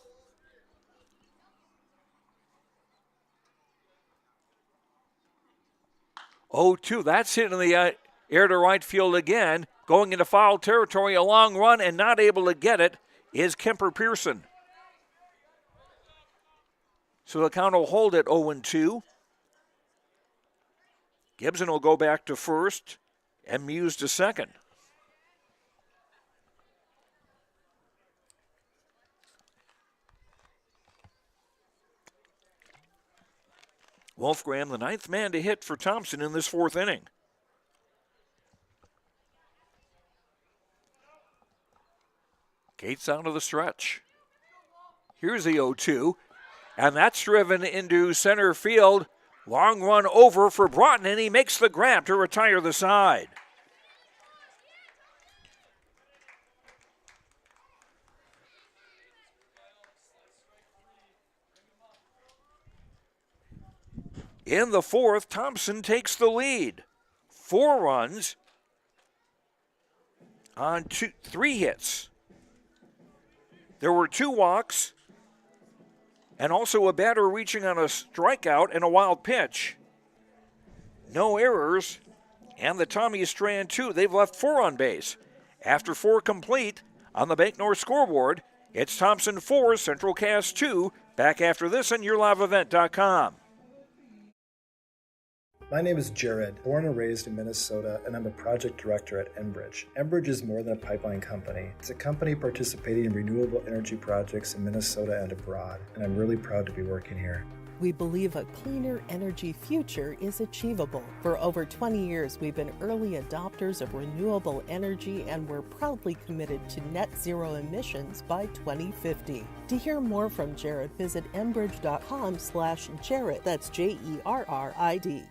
Oh, 2. That's hit in the air to right field again. Going into foul territory, a long run, and not able to get it is Kemper Pearson. So the count will hold at 0-2. Gibson will go back to first and Muse to second. Wolfgram, the 9th man to hit for Thompson in this 4th inning. Cates out of the stretch. Here's the 0-2, and that's driven into center field. Long run over for Broughton, and he makes the grab to retire the side. In the 4th, Thompson takes the lead. 4 runs on 3 hits. There were 2 walks and also a batter reaching on a strikeout and a wild pitch. No errors, and the Tommies strand 2. They've left 4 on base. After 4 complete on the Bank North scoreboard, it's Thompson 4, Central Cass 2. Back after this on YourLiveEvent.com. My name is Jared, born and raised in Minnesota, and I'm a project director at Enbridge. Enbridge is more than a pipeline company. It's a company participating in renewable energy projects in Minnesota and abroad, and I'm really proud to be working here. We believe a cleaner energy future is achievable. For over 20 years, we've been early adopters of renewable energy, and we're proudly committed to net zero emissions by 2050. To hear more from Jared, visit enbridge.com/Jared. That's JERRID.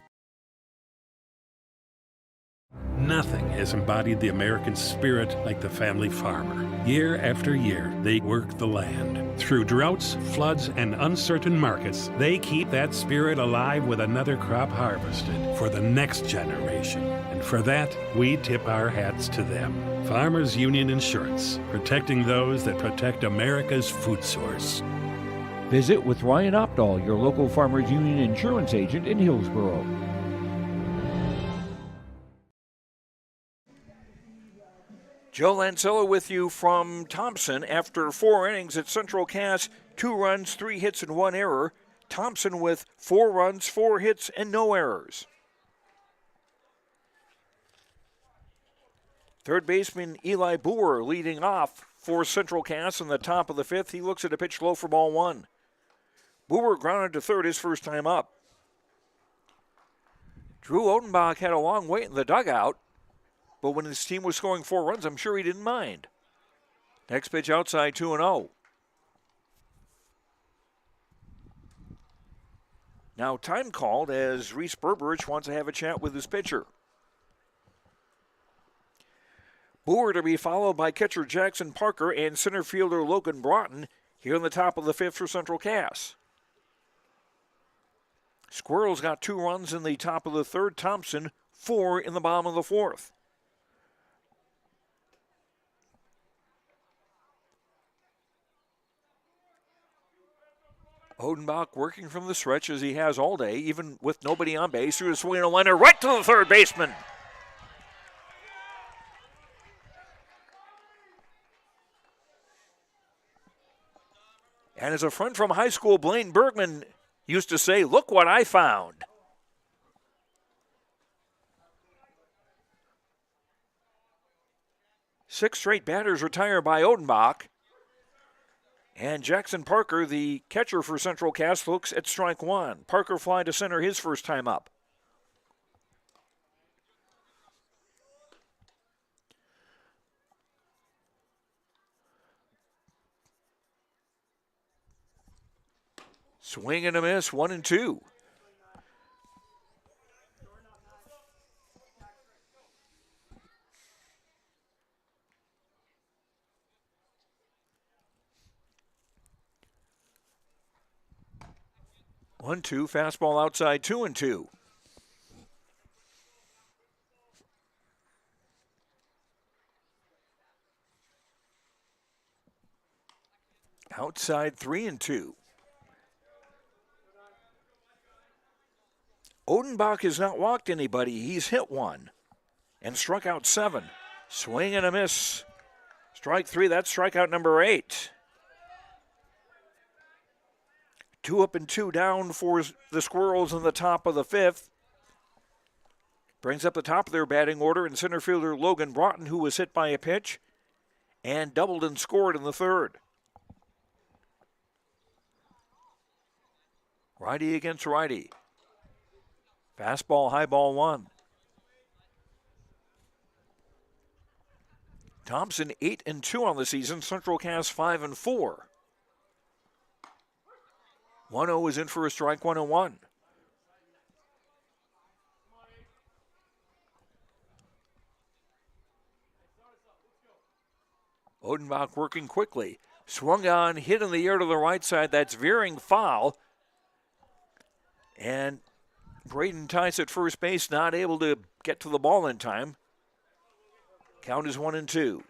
Nothing has embodied the American spirit like the family farmer. Year after year, they work the land. Through droughts, floods, and uncertain markets, they keep that spirit alive with another crop harvested for the next generation. And for that, we tip our hats to them. Farmers Union Insurance, protecting those that protect America's food source. Visit with Ryan Opdahl, your local Farmers Union insurance agent in Hillsborough. Joe Lancella with you from Thompson. After 4 innings at Central Cass, 2 runs, 3 hits, and 1 error. Thompson with 4 runs, 4 hits, and no errors. Third baseman Eli Boer leading off for Central Cass in the top of the 5th. He looks at a pitch low for ball 1. Boer grounded to third his first time up. Drew Odenbach had a long wait in the dugout, but when his team was scoring 4 runs, I'm sure he didn't mind. Next pitch outside, 2-0. Now time called as Reese Berberich wants to have a chat with his pitcher. Boer to be followed by catcher Jackson Parker and center fielder Logan Broughton here in the top of the 5th for Central Cass. Squirrels got 2 runs in the top of the 3rd. Thompson 4 in the bottom of the 4th. Odenbach working from the stretch as he has all day, even with nobody on base. Through a swing and a liner right to the 3rd baseman. And as a friend from high school, Blaine Bergman, used to say, "Look what I found." Six straight batters retired by Odenbach. And Jackson Parker, the catcher for Central Cass, looks at strike 1. Parker fly to center his first time up. Swing and a miss, 1-2. One-two, fastball outside, 2-2. Outside, 3-2. Odenbach has not walked anybody. He's hit 1 and struck out 7. Swing and a miss. Strike 3, that's strikeout number 8. 2 up and 2 down for the Squirrels in the top of the 5th. Brings up the top of their batting order in center fielder Logan Broughton, who was hit by a pitch and doubled and scored in the 3rd. Righty against righty. Fastball, high ball 1. Thompson 8-2 on the season. Central Cass 5-4. 1-0 is in for a strike, 1-1. Odenbach working quickly. Swung on, hit in the air to the right side. That's veering foul. And Braden Tice at first base, not able to get to the ball in time. Count is 1-2.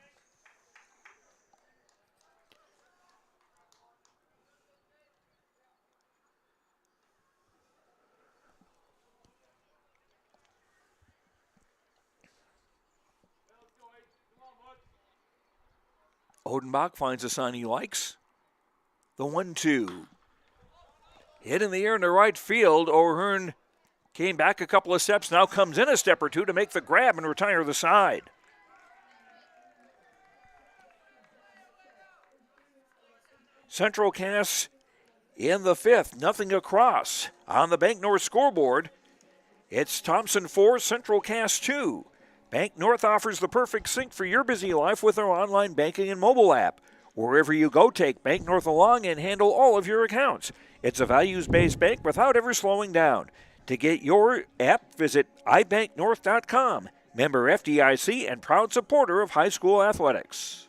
Odenbach finds a sign he likes. The 1-2. Hit in the air into right field. O'Hearn came back a couple of steps, now comes in a step or two to make the grab and retire the side. Central Cass in the 5th, nothing across. On the Bank North scoreboard, it's Thompson 4, Central Cass 2. Bank North offers the perfect sync for your busy life with our online banking and mobile app. Wherever you go, take Bank North along and handle all of your accounts. It's a values-based bank without ever slowing down. To get your app, visit ibanknorth.com. Member FDIC and proud supporter of high school athletics.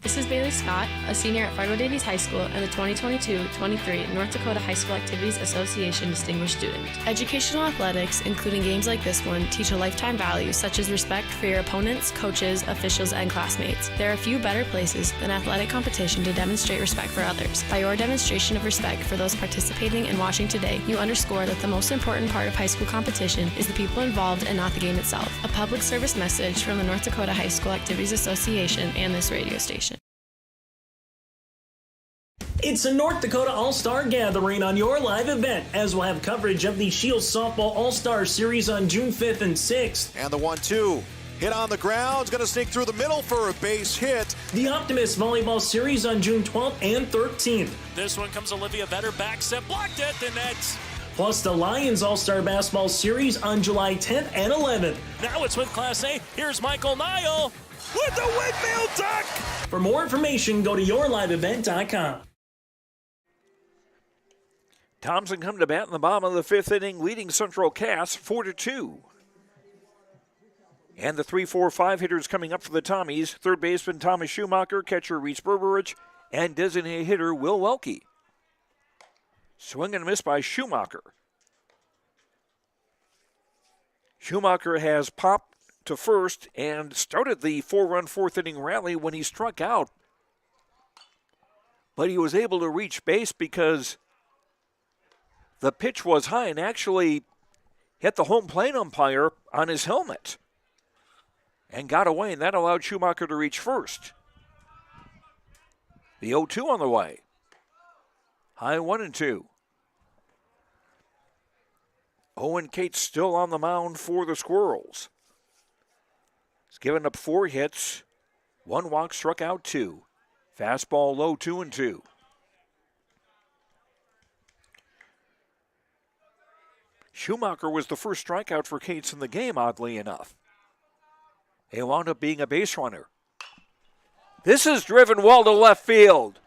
This is Bailey Scott, a senior at Fargo Davies High School and the 2022-23 North Dakota High School Activities Association Distinguished Student. Educational athletics, including games like this one, teach a lifetime value such as respect for your opponents, coaches, officials, and classmates. There are few better places than athletic competition to demonstrate respect for others. By your demonstration of respect for those participating and watching today, you underscore that the most important part of high school competition is the people involved and not the game itself. A public service message from the North Dakota High School Activities Association and this radio station. It's a North Dakota All-Star Gathering on your live event, as we'll have coverage of the Shields Softball All-Star Series on June 5th and 6th. And the 1-2. Hit on the ground, going to sneak through the middle for a base hit. The Optimist Volleyball Series on June 12th and 13th. This one comes Olivia Vetter, back set, blocked it, and that's plus the Lions All-Star Basketball Series on July 10th and 11th. Now it's with Class A. Here's Michael Niall with the windmill duck. For more information, go to yourliveevent.com. Thompson come to bat in the bottom of the fifth inning, leading Central Cass 4-2. And the 3-4-5 hitters coming up for the Tommies. Third baseman Thomas Schumacher, catcher Reese Berberich, and designated hitter Will Welke. Swing and a miss by Schumacher. Schumacher has popped to first and started the 4-run fourth inning rally when he struck out. But he was able to reach base because the pitch was high and actually hit the home plate umpire on his helmet and got away, and that allowed Schumacher to reach first. The 0-2 on the way. High 1-2. Owen Cates still on the mound for the Squirrels. He's given up 4 hits, 1 walk, struck out 2. Fastball low, 2-2. Schumacher was the first strikeout for Cates in the game, oddly enough. He wound up being a base runner. This is driven well to left field.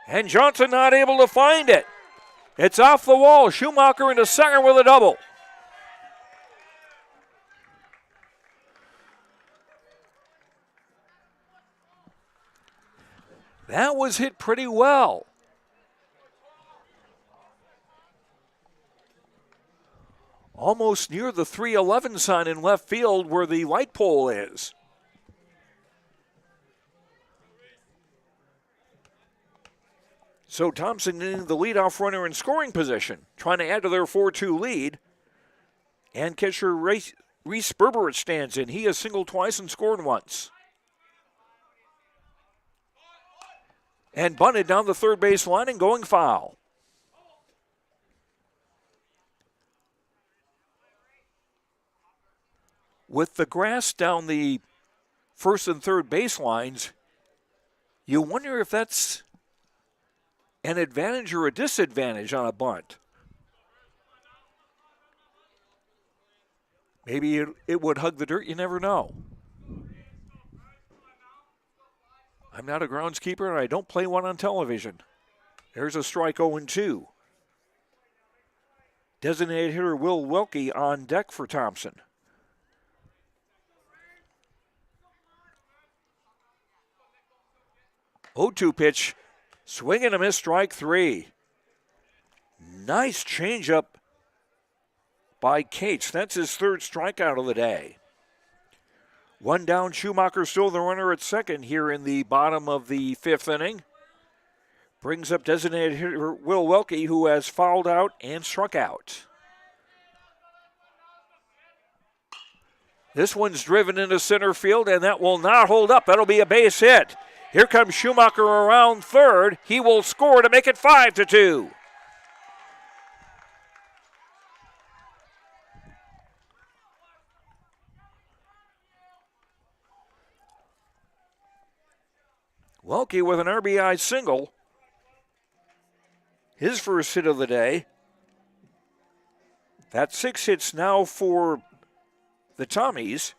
And Johnson not able to find it. It's off the wall. Schumacher into second with a double. That was hit pretty well. Almost near the 311 sign in left field where the light pole is. So Thompson in the leadoff runner in scoring position, trying to add to their 4-2 lead. And catcher Reese Berberich stands in. He has singled twice and scored once. And bunted down the third base line and going foul. With the grass down the first and third base lines, you wonder if that's an advantage or a disadvantage on a bunt. Maybe it would hug the dirt, you never know. I'm not a groundskeeper and I don't play one on television. There's a strike 0-2. Designated hitter Will Welke on deck for Thompson. 0-2 pitch, swing and a miss, strike 3. Nice changeup by Cates. That's his third strikeout of the day. 1 down, Schumacher still the runner at second here in the bottom of the fifth inning. Brings up designated hitter Will Welke, who has fouled out and struck out. This one's driven into center field, and that will not hold up. That'll be a base hit. Here comes Schumacher around third. He will score to make it 5-2. Welke with an RBI single. His first hit of the day. That's 6 hits now for the Tommies.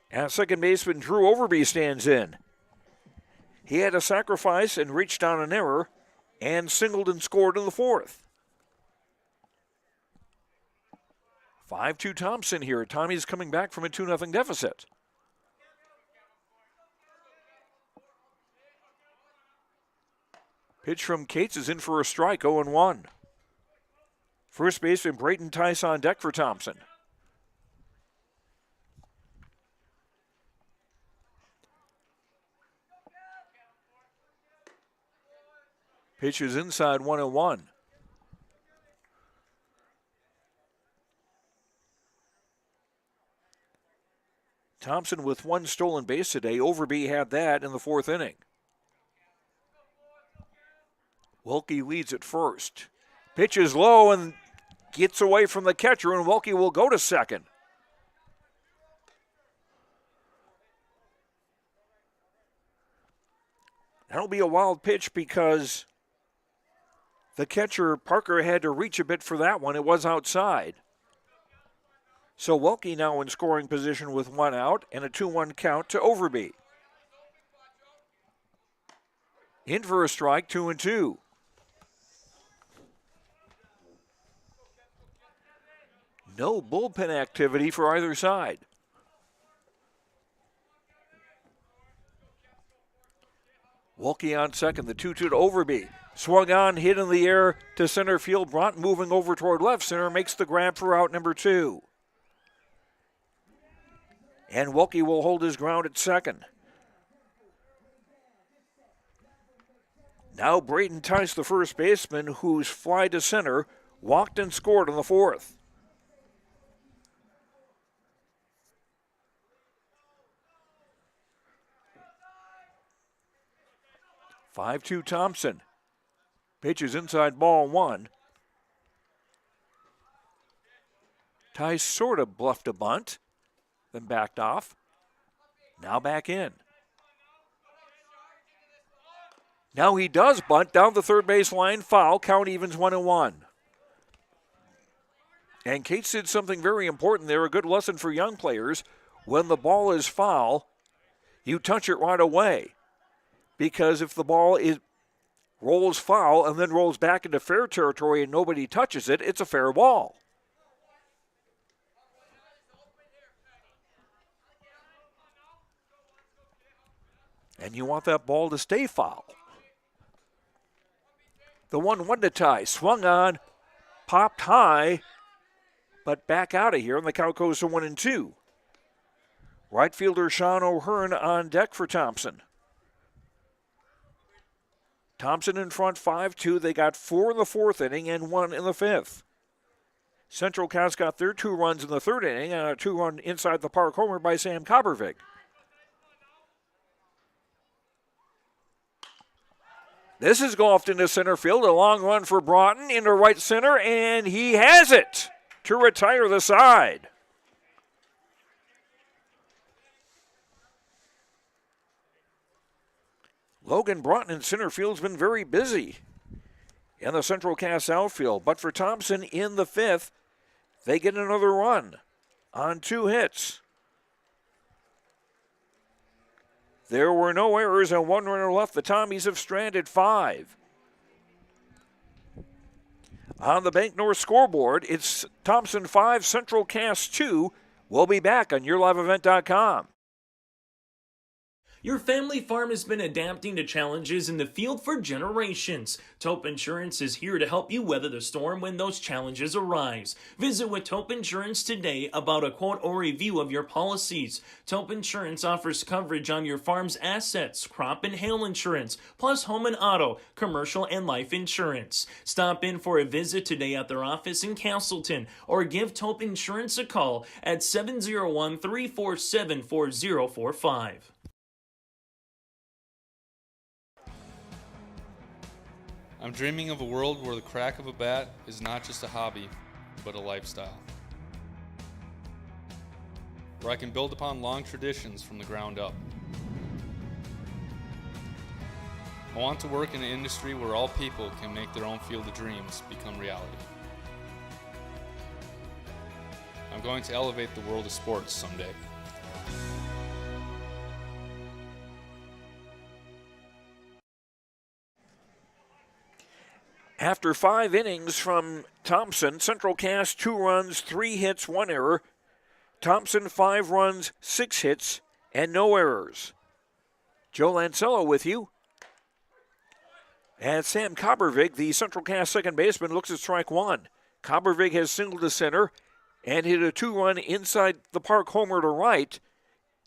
And second baseman Drew Overby stands in. He had a sacrifice and reached on an error and singled and scored in the fourth. 5-2 Thompson here. Tommy's coming back from a 2-0 deficit. Pitch from Cates is in for a strike, 0-1. First baseman Brayton Tice on deck for Thompson. Pitch is inside, 1-1. Thompson with 1 stolen base today. Overby had that in the fourth inning. Welke leads at first. Pitch is low and gets away from the catcher, and Welke will go to second. That'll be a wild pitch because the catcher, Parker, had to reach a bit for that one. It was outside. So Welke now in scoring position with one out and a 2-1 count to Overby. In for a strike, 2-2. No bullpen activity for either side. Welke on second, the 2-2 to Overby. Swung on, hit in the air to center field. Broughton moving over toward left center, makes the grab for out number 2. And Welke will hold his ground at second. Now Braden Tice, the first baseman, whose fly to center walked and scored in the 4th. (5-2) Thompson. Pitches inside, ball 1. Tice sort of bluffed a bunt, then backed off. Now back in. Now he does bunt down the third base line, foul, count evens 1-1. And Cates did something very important there, a good lesson for young players. When the ball is foul, you touch it right away. Because if the ball rolls foul and then rolls back into fair territory and nobody touches it, it's a fair ball. And you want that ball to stay foul. The 1-1 to Tice, swung on, popped high, but back out of here, and the count goes to 1-2. Right fielder Sean O'Hearn on deck for Thompson. Thompson in front, 5-2. They got 4 in the 4th inning and 1 in the 5th. Central Cass got their 2 runs in the 3rd inning and a 2-run inside the park homer by Sam Coppervig. This is golfed into center field. A long run for Broughton into right center, and he has it to retire the side. Logan Broughton in center field's been very busy in the Central Cass outfield. But for Thompson in the 5th, they get another run on 2 hits. There were no errors and 1 runner left. The Tommies have stranded 5. On the Bank North scoreboard, it's Thompson 5, Central Cass 2. We'll be back on YourLiveEvent.com. Your family farm has been adapting to challenges in the field for generations. Taupe Insurance is here to help you weather the storm when those challenges arise. Visit with Taupe Insurance today about a quote or review of your policies. Taupe Insurance offers coverage on your farm's assets, crop and hail insurance, plus home and auto, commercial and life insurance. Stop in for a visit today at their office in Castleton or give Taupe Insurance a call at 701-347-4045. I'm dreaming of a world where the crack of a bat is not just a hobby, but a lifestyle. Where I can build upon long traditions from the ground up. I want to work in an industry where all people can make their own field of dreams become reality. I'm going to elevate the world of sports someday. After 5 innings from Thompson, Central Cass 2 runs, 3 hits, 1 error. Thompson 5 runs, 6 hits, and no errors. Joe Lancello with you. And Sam Coppervig, the Central Cass second baseman, looks at strike 1. Coppervig has singled to center and hit a 2-run inside the park homer to right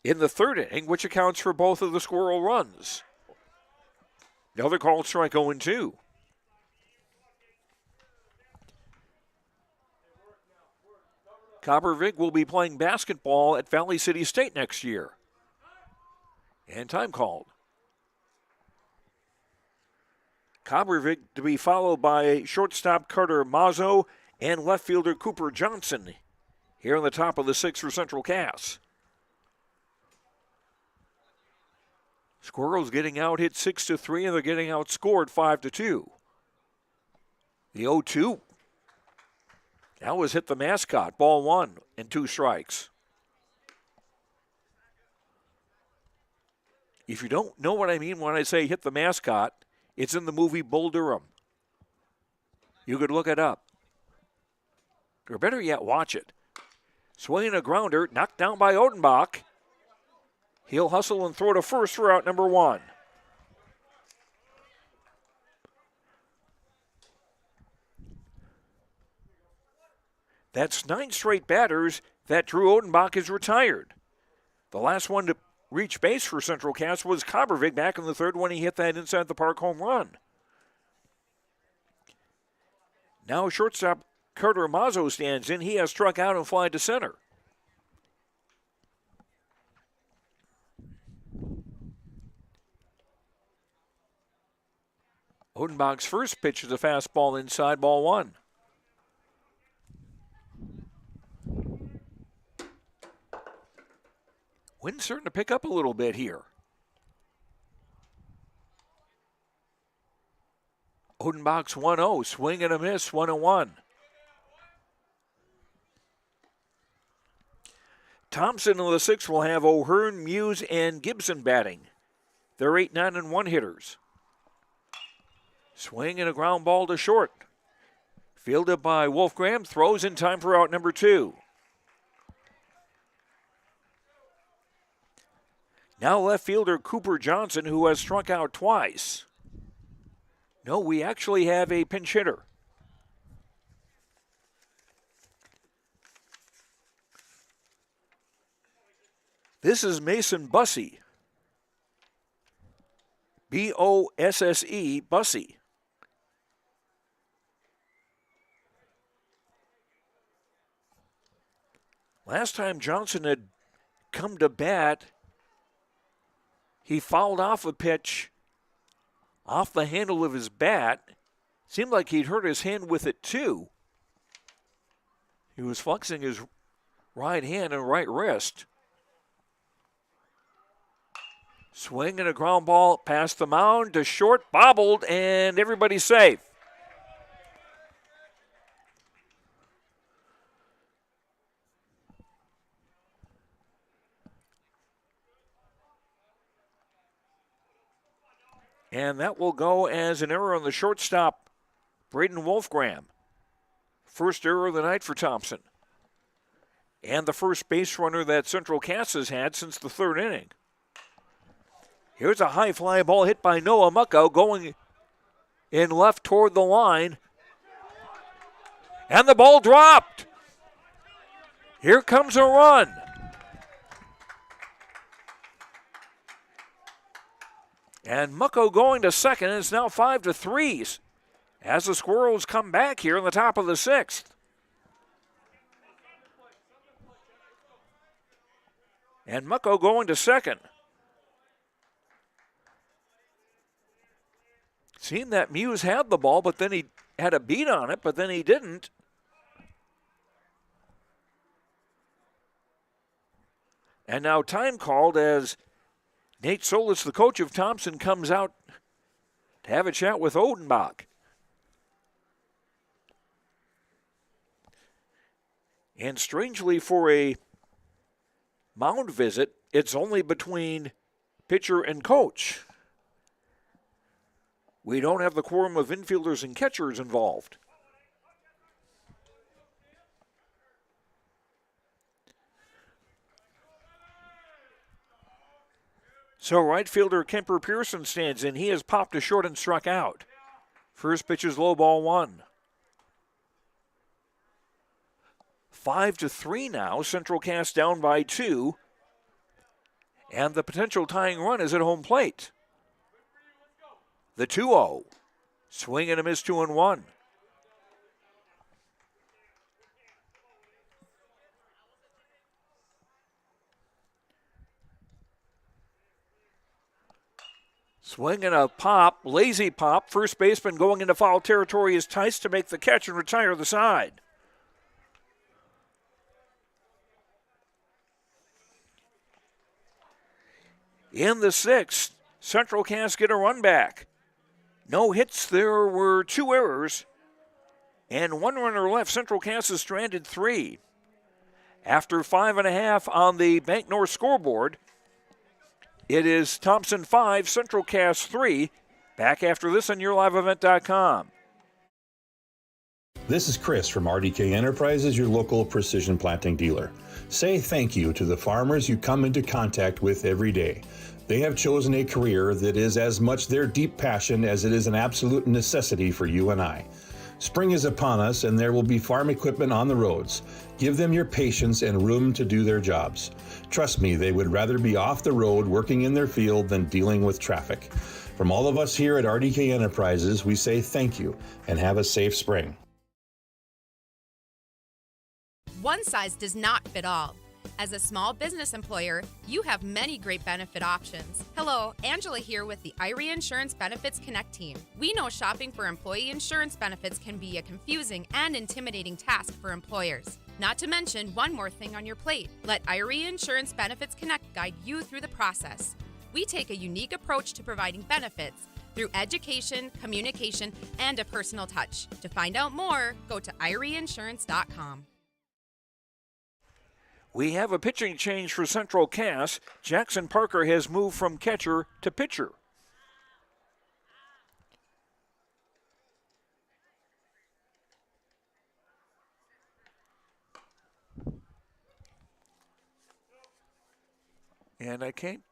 in the 3rd inning, which accounts for both of the squirrel runs. Another called strike 0-2. Coppervig will be playing basketball at Valley City State next year. And time called. Coppervig to be followed by shortstop Carter Mazzo and left fielder Cooper Johnson here on the top of the 6th for Central Cass. Squirrels getting out hit 6-3, and they're getting outscored 5-2. The 0-2. That was hit the mascot. Ball 1 and 2 strikes. If you don't know what I mean when I say hit the mascot, it's in the movie Bull Durham. You could look it up. Or better yet, watch it. Swinging a grounder, knocked down by Odenbach. He'll hustle and throw to first for out number 1. That's 9 straight batters that Drew Odenbach is retired. The last one to reach base for Central Cass was Cobbervig back in the 3rd when he hit that inside the park home run. Now shortstop Carter Mazzo stands in. He has struck out and fly to center. Odenbach's first pitch is a fastball inside, ball 1. Wind's starting to pick up a little bit here. Odenbach's 1-0, swing and a miss, 1-1. Thompson in the 6th will have O'Hearn, Muse, and Gibson batting. They're 8, 9, and 1 hitters. Swing and a ground ball to short. Fielded by Wolfgram, throws in time for out number 2. Now left fielder Cooper Johnson, who has struck out twice. No, we actually have a pinch hitter. This is Mason Bussey. B-O-S-S-E, Bussey. Last time Johnson had come to bat, he fouled off a pitch off the handle of his bat. Seemed like he'd hurt his hand with it too. He was flexing his right hand and right wrist. Swing and a ground ball past the mound to short, bobbled, and everybody's safe. And that will go as an error on the shortstop, Braden Wolfgram. First error of the night for Thompson. And the first base runner that Central Cass has had since the 3rd inning. Here's a high fly ball hit by Noah Mucko going in left toward the line. And the ball dropped. Here comes a run. And Mucko going to second. It's now 5-3 as the Squirrels come back here in the top of the 6th. And Mucko going to second. Seemed that Muse had the ball, but then he had a beat on it, but then he didn't. And now time called as Nate Solis, the coach of Thompson, comes out to have a chat with Odenbach. And strangely, for a mound visit, it's only between pitcher and coach. We don't have the quorum of infielders and catchers involved. So right fielder Kemper Pearson stands in. He has popped to short and struck out. First pitch is low, ball 1. 5-3 now. Central Cass down by 2. And the potential tying run is at home plate. The 2-0. Swing and a miss, 2-1. Swing and a pop, lazy pop. First baseman going into foul territory is Tice to make the catch and retire the side. In the 6th, Central Cass get a run back. No hits, there were 2 errors, and 1 runner left. Central Cass is stranded 3. After 5.5 on the Bank North scoreboard, it is Thompson 5, Central Cass 3. Back after this on YourLiveEvent.com. This is Chris from RDK Enterprises, your local precision planting dealer. Say thank you to the farmers you come into contact with every day. They have chosen a career that is as much their deep passion as it is an absolute necessity for you and I. Spring is upon us and there will be farm equipment on the roads. Give them your patience and room to do their jobs. Trust me, they would rather be off the road working in their field than dealing with traffic. From all of us here at RDK Enterprises, we say thank you and have a safe spring. One size does not fit all. As a small business employer, you have many great benefit options. Hello, Angela here with the IRE Insurance Benefits Connect team. We know shopping for employee insurance benefits can be a confusing and intimidating task for employers. Not to mention one more thing on your plate. Let IRE Insurance Benefits Connect guide you through the process. We take a unique approach to providing benefits through education, communication, and a personal touch. To find out more, go to ireinsurance.com. We have a pitching change for Central Cass. Jackson Parker has moved from catcher to pitcher. And I can't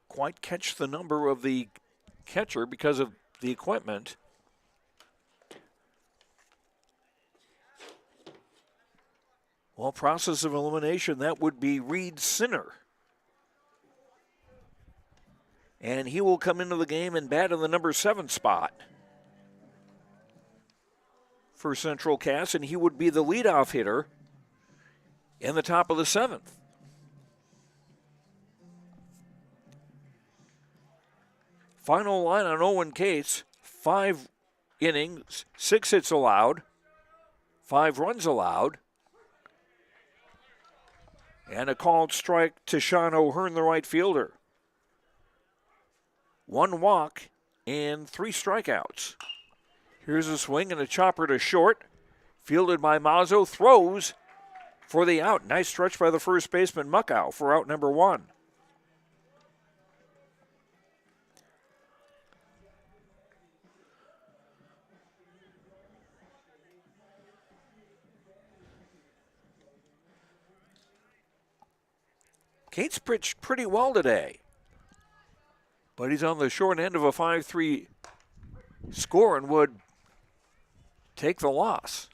quite catch the number of the catcher because of the equipment. Well, process of elimination, that would be Reed Sinner. And he will come into the game and bat in the number 7 spot for Central Cass, and he would be the leadoff hitter in the top of the 7th. Final line on Owen Cates, 5 innings, 6 hits allowed, 5 runs allowed, and a called strike to Sean O'Hearn, the right fielder. 1 walk and 3 strikeouts. Here's a swing and a chopper to short. Fielded by Mazzo, throws for the out. Nice stretch by the first baseman, Muckow, for out number 1. Cates pitched pretty well today, but he's on the short end of a 5-3 score and would take the loss.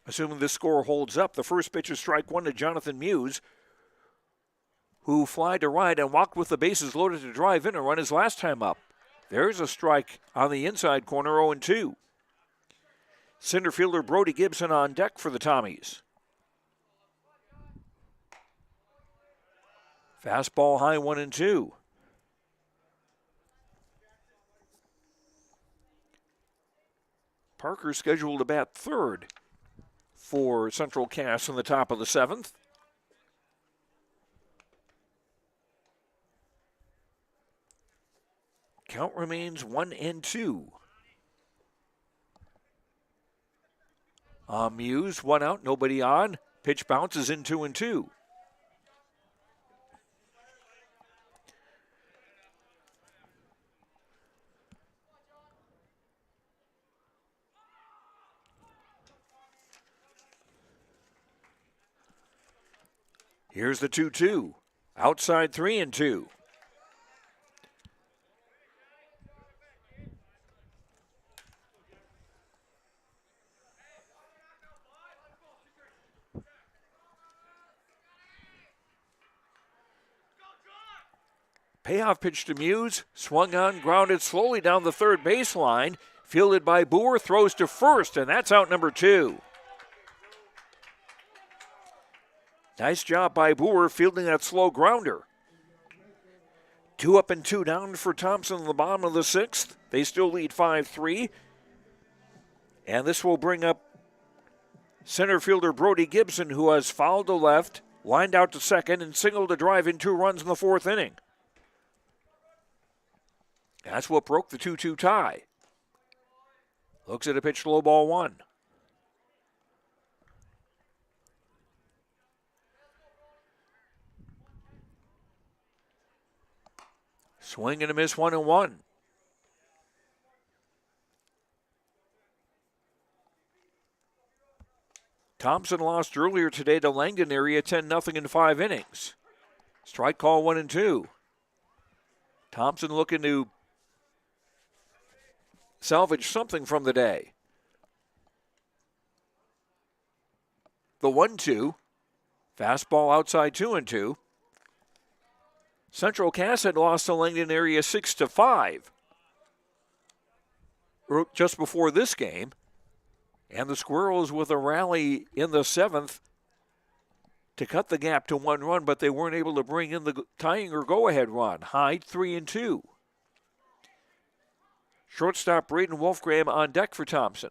Assuming this score holds up, the first pitch is strike 1 to Jonathan Muse, who fly to right and walked with the bases loaded to drive in and run his last time up. There's a strike on the inside corner, 0-2. Center fielder Brody Gibson on deck for the Tommies. Fastball high, 1-2. Parker scheduled to bat third for Central Cass in the top of the 7th. Count remains 1-2. Muse, 1 out, nobody on. Pitch bounces in 2-2. Here's the 2-2. Outside 3-2. Payoff pitch to Muse. Swung on, grounded slowly down the third baseline. Fielded by Boer, throws to first, and that's out number 2. Nice job by Boer fielding that slow grounder. 2 up and 2 down for Thompson in the bottom of the 6th. They still lead 5-3. And this will bring up center fielder Brody Gibson, who has fouled to left, lined out to second, and singled to drive in 2 runs in the 4th inning. That's what broke the 2-2 tie. Looks at a pitch, low ball 1. Swing and a miss, 1-1. Thompson lost earlier today to Langdon area 10-0 in 5 innings. Strike call 1-2. Thompson looking to salvage something from the day. The 1-2. Fastball outside 2-2. Central Cass had lost to Langdon area 6-5 just before this game. And the Squirrels with a rally in the 7th to cut the gap to 1 run, but they weren't able to bring in the tying or go-ahead run. Hyde 3-2. Shortstop Braden Wolfgram on deck for Thompson.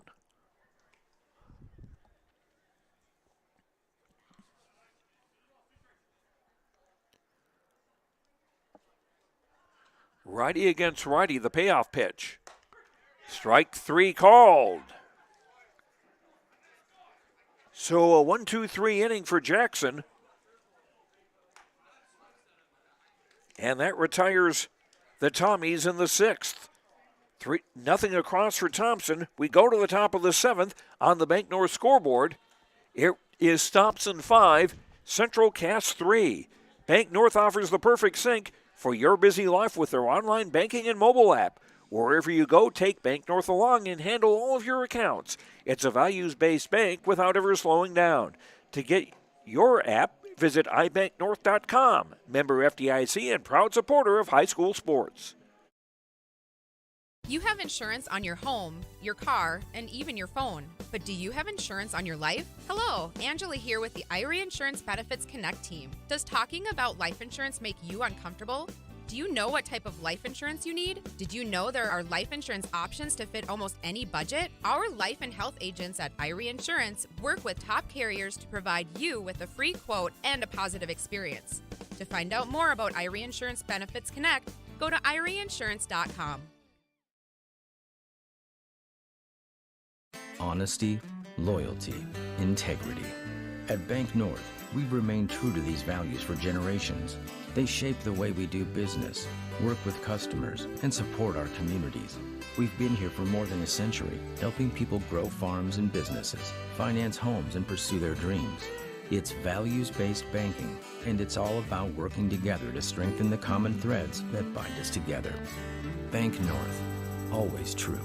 Righty against righty, the payoff pitch. Strike 3 called. So a 1-2-3 inning for Jackson. And that retires the Tommies in the 6th. 3-0 across for Thompson. We go to the top of the 7th on the Bank North scoreboard. It is Thompson 5, Central Cass 3. Bank North offers the perfect sync for your busy life with their online banking and mobile app. Wherever you go, take Bank North along and handle all of your accounts. It's a values-based bank without ever slowing down. To get your app, visit ibanknorth.com. Member FDIC and proud supporter of high school sports. You have insurance on your home, your car, and even your phone. But do you have insurance on your life? Hello, Angela here with the Irie Insurance Benefits Connect team. Does talking about life insurance make you uncomfortable? Do you know what type of life insurance you need? Did you know there are life insurance options to fit almost any budget? Our life and health agents at Irie Insurance work with top carriers to provide you with a free quote and a positive experience. To find out more about Irie Insurance Benefits Connect, go to IrieInsurance.com. Honesty, loyalty, integrity. At Bank North, we've remained true to these values for generations. They shape the way we do business, work with customers, and support our communities. We've been here for more than a century, helping people grow farms and businesses, finance homes, and pursue their dreams. It's values-based banking, and it's all about working together to strengthen the common threads that bind us together. Bank North, always true.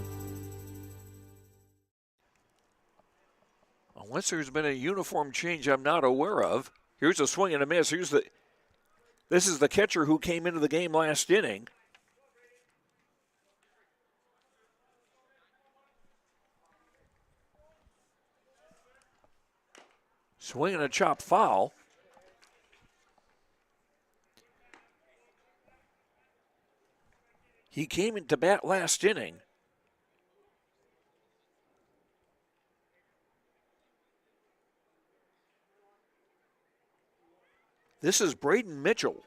Unless there's been a uniform change I'm not aware of. Here's a swing and a miss. This is the catcher who came into the game last inning. Swing and a chop foul. He came into bat last inning. This is Braden Mitchell.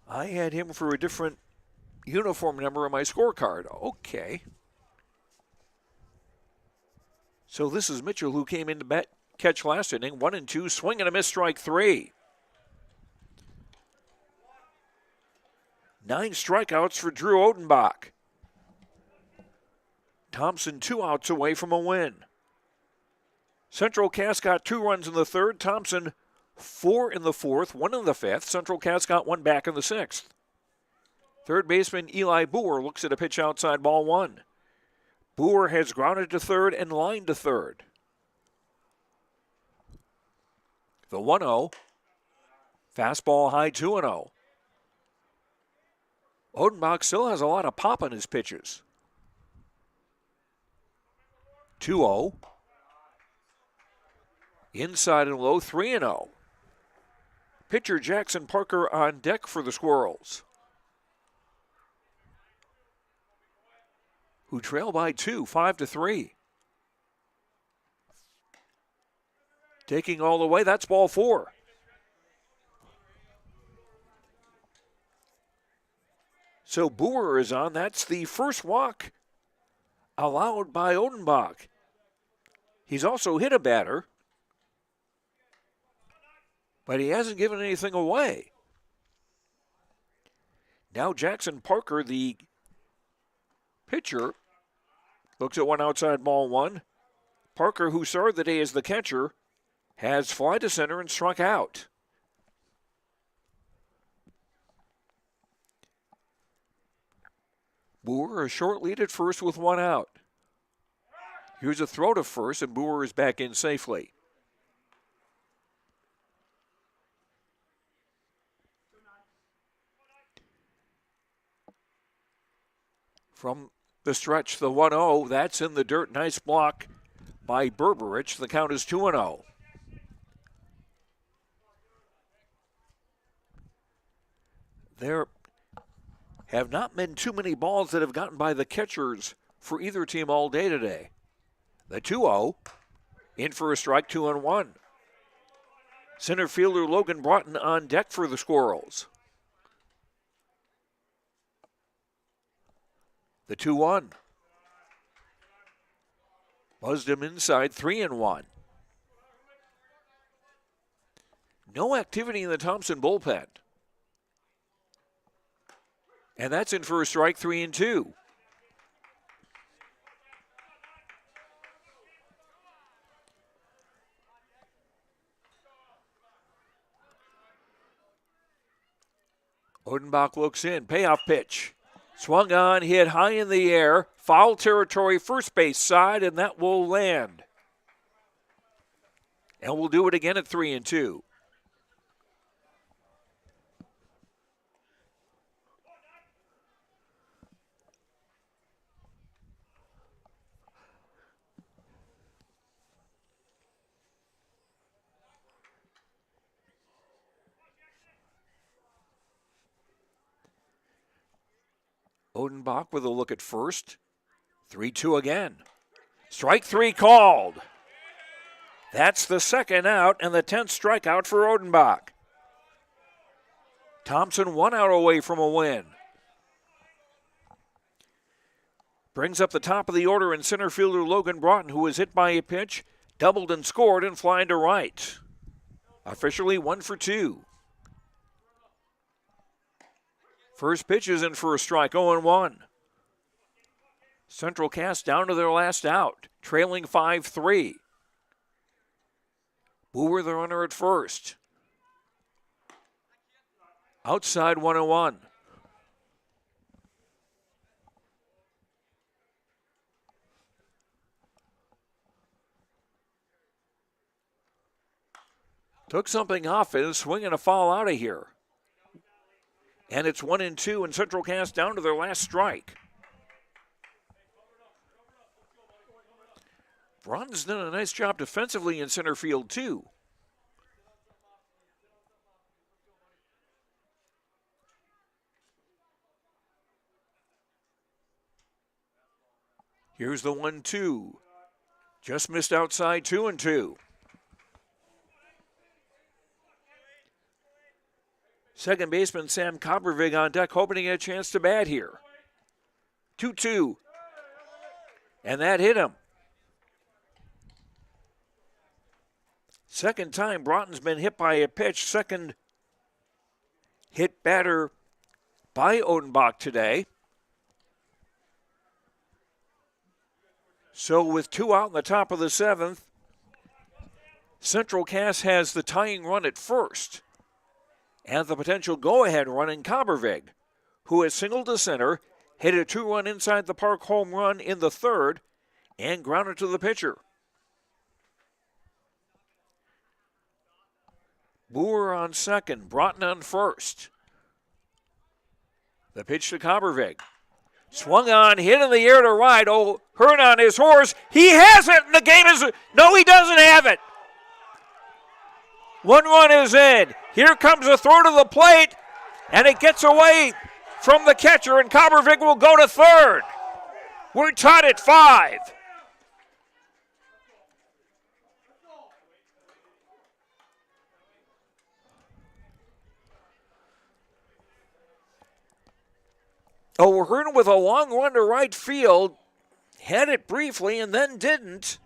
I had him for a different uniform number on my scorecard. Okay. So this is Mitchell who came in to catch last inning. 1-2, swing and a miss, strike 3. 9 strikeouts for Drew Odenbach. Thompson 2 outs away from a win. Central Cass got 2 runs in the 3rd. Thompson 4 in the 4th, 1 in the 5th. Central Cass got 1 back in the 6th. Third baseman Eli Boer looks at a pitch outside, ball 1. Boer has grounded to 3rd and lined to 3rd. The 1-0. Fastball high, 2-0. Odenbach still has a lot of pop on his pitches. 2-0. Inside and low, 3-0. Pitcher Jackson Parker on deck for the Squirrels, who trail by 2, 5-3. Taking all the way, that's ball 4. So Boer is on. That's the first walk allowed by Odenbach. He's also hit a batter, but he hasn't given anything away. Now Jackson Parker, the pitcher, looks at one outside ball one. Parker, who started the day as the catcher, has fly to center and struck out. Boer a short lead at first with one out. Here's a throw to first, and Boer is back in safely. From the stretch, the 1-0, that's in the dirt. Nice block by Berberich. The count is 2-0. There have not been too many balls that have gotten by the catchers for either team all day today. The 2-0, in for a strike, 2-1. Center fielder Logan Broughton on deck for the Squirrels. The 2-1. Buzzed him inside, 3-1. No activity in the Thompson bullpen. And that's in for a strike, 3-2. Odenbach looks in, payoff pitch. Swung on, hit high in the air, foul territory, first base side, and that will land. And we'll do it again at 3-2. Odenbach with a look at first. 3-2 again. Strike three called. That's the second out and the 10th strikeout for Odenbach. Thompson 1 out away from a win. Brings up the top of the order in center fielder Logan Broughton, who was hit by a pitch, doubled and scored and flying to right. Officially 1 for 2. First pitch is in for a strike, 0-1. Central Cass down to their last out, trailing 5-3. Boer the runner at first. Outside 1-1. Took something off it, swinging a foul out of here. And it's 1-2, and Central Cass down to their last strike. Broughton's done a nice job defensively in center field, too. Here's the 1-2. Just missed outside, 2-2. Second baseman Sam Coppervig on deck, hoping to get a chance to bat here. 2-2. And that hit him. Second time Broughton's been hit by a pitch. Second hit batter by Odenbach today. So with 2 out in the top of the 7th, Central Cass has the tying run at first. And the potential go-ahead run in Coppervig, who has singled to center, hit a 2-run inside the park home run in the 3rd, and grounded to the pitcher. Boer on second, Broughton on first. The pitch to Coppervig. Swung on, hit in the air to right. Oh, Hearn on his horse. He has it, and the game is... No, he doesn't have it. 1 run is in. Here comes a throw to the plate, and it gets away from the catcher, and Coppervig will go to third. We're tied at 5. O'Hearn with a long run to right field. Had it briefly and then didn't.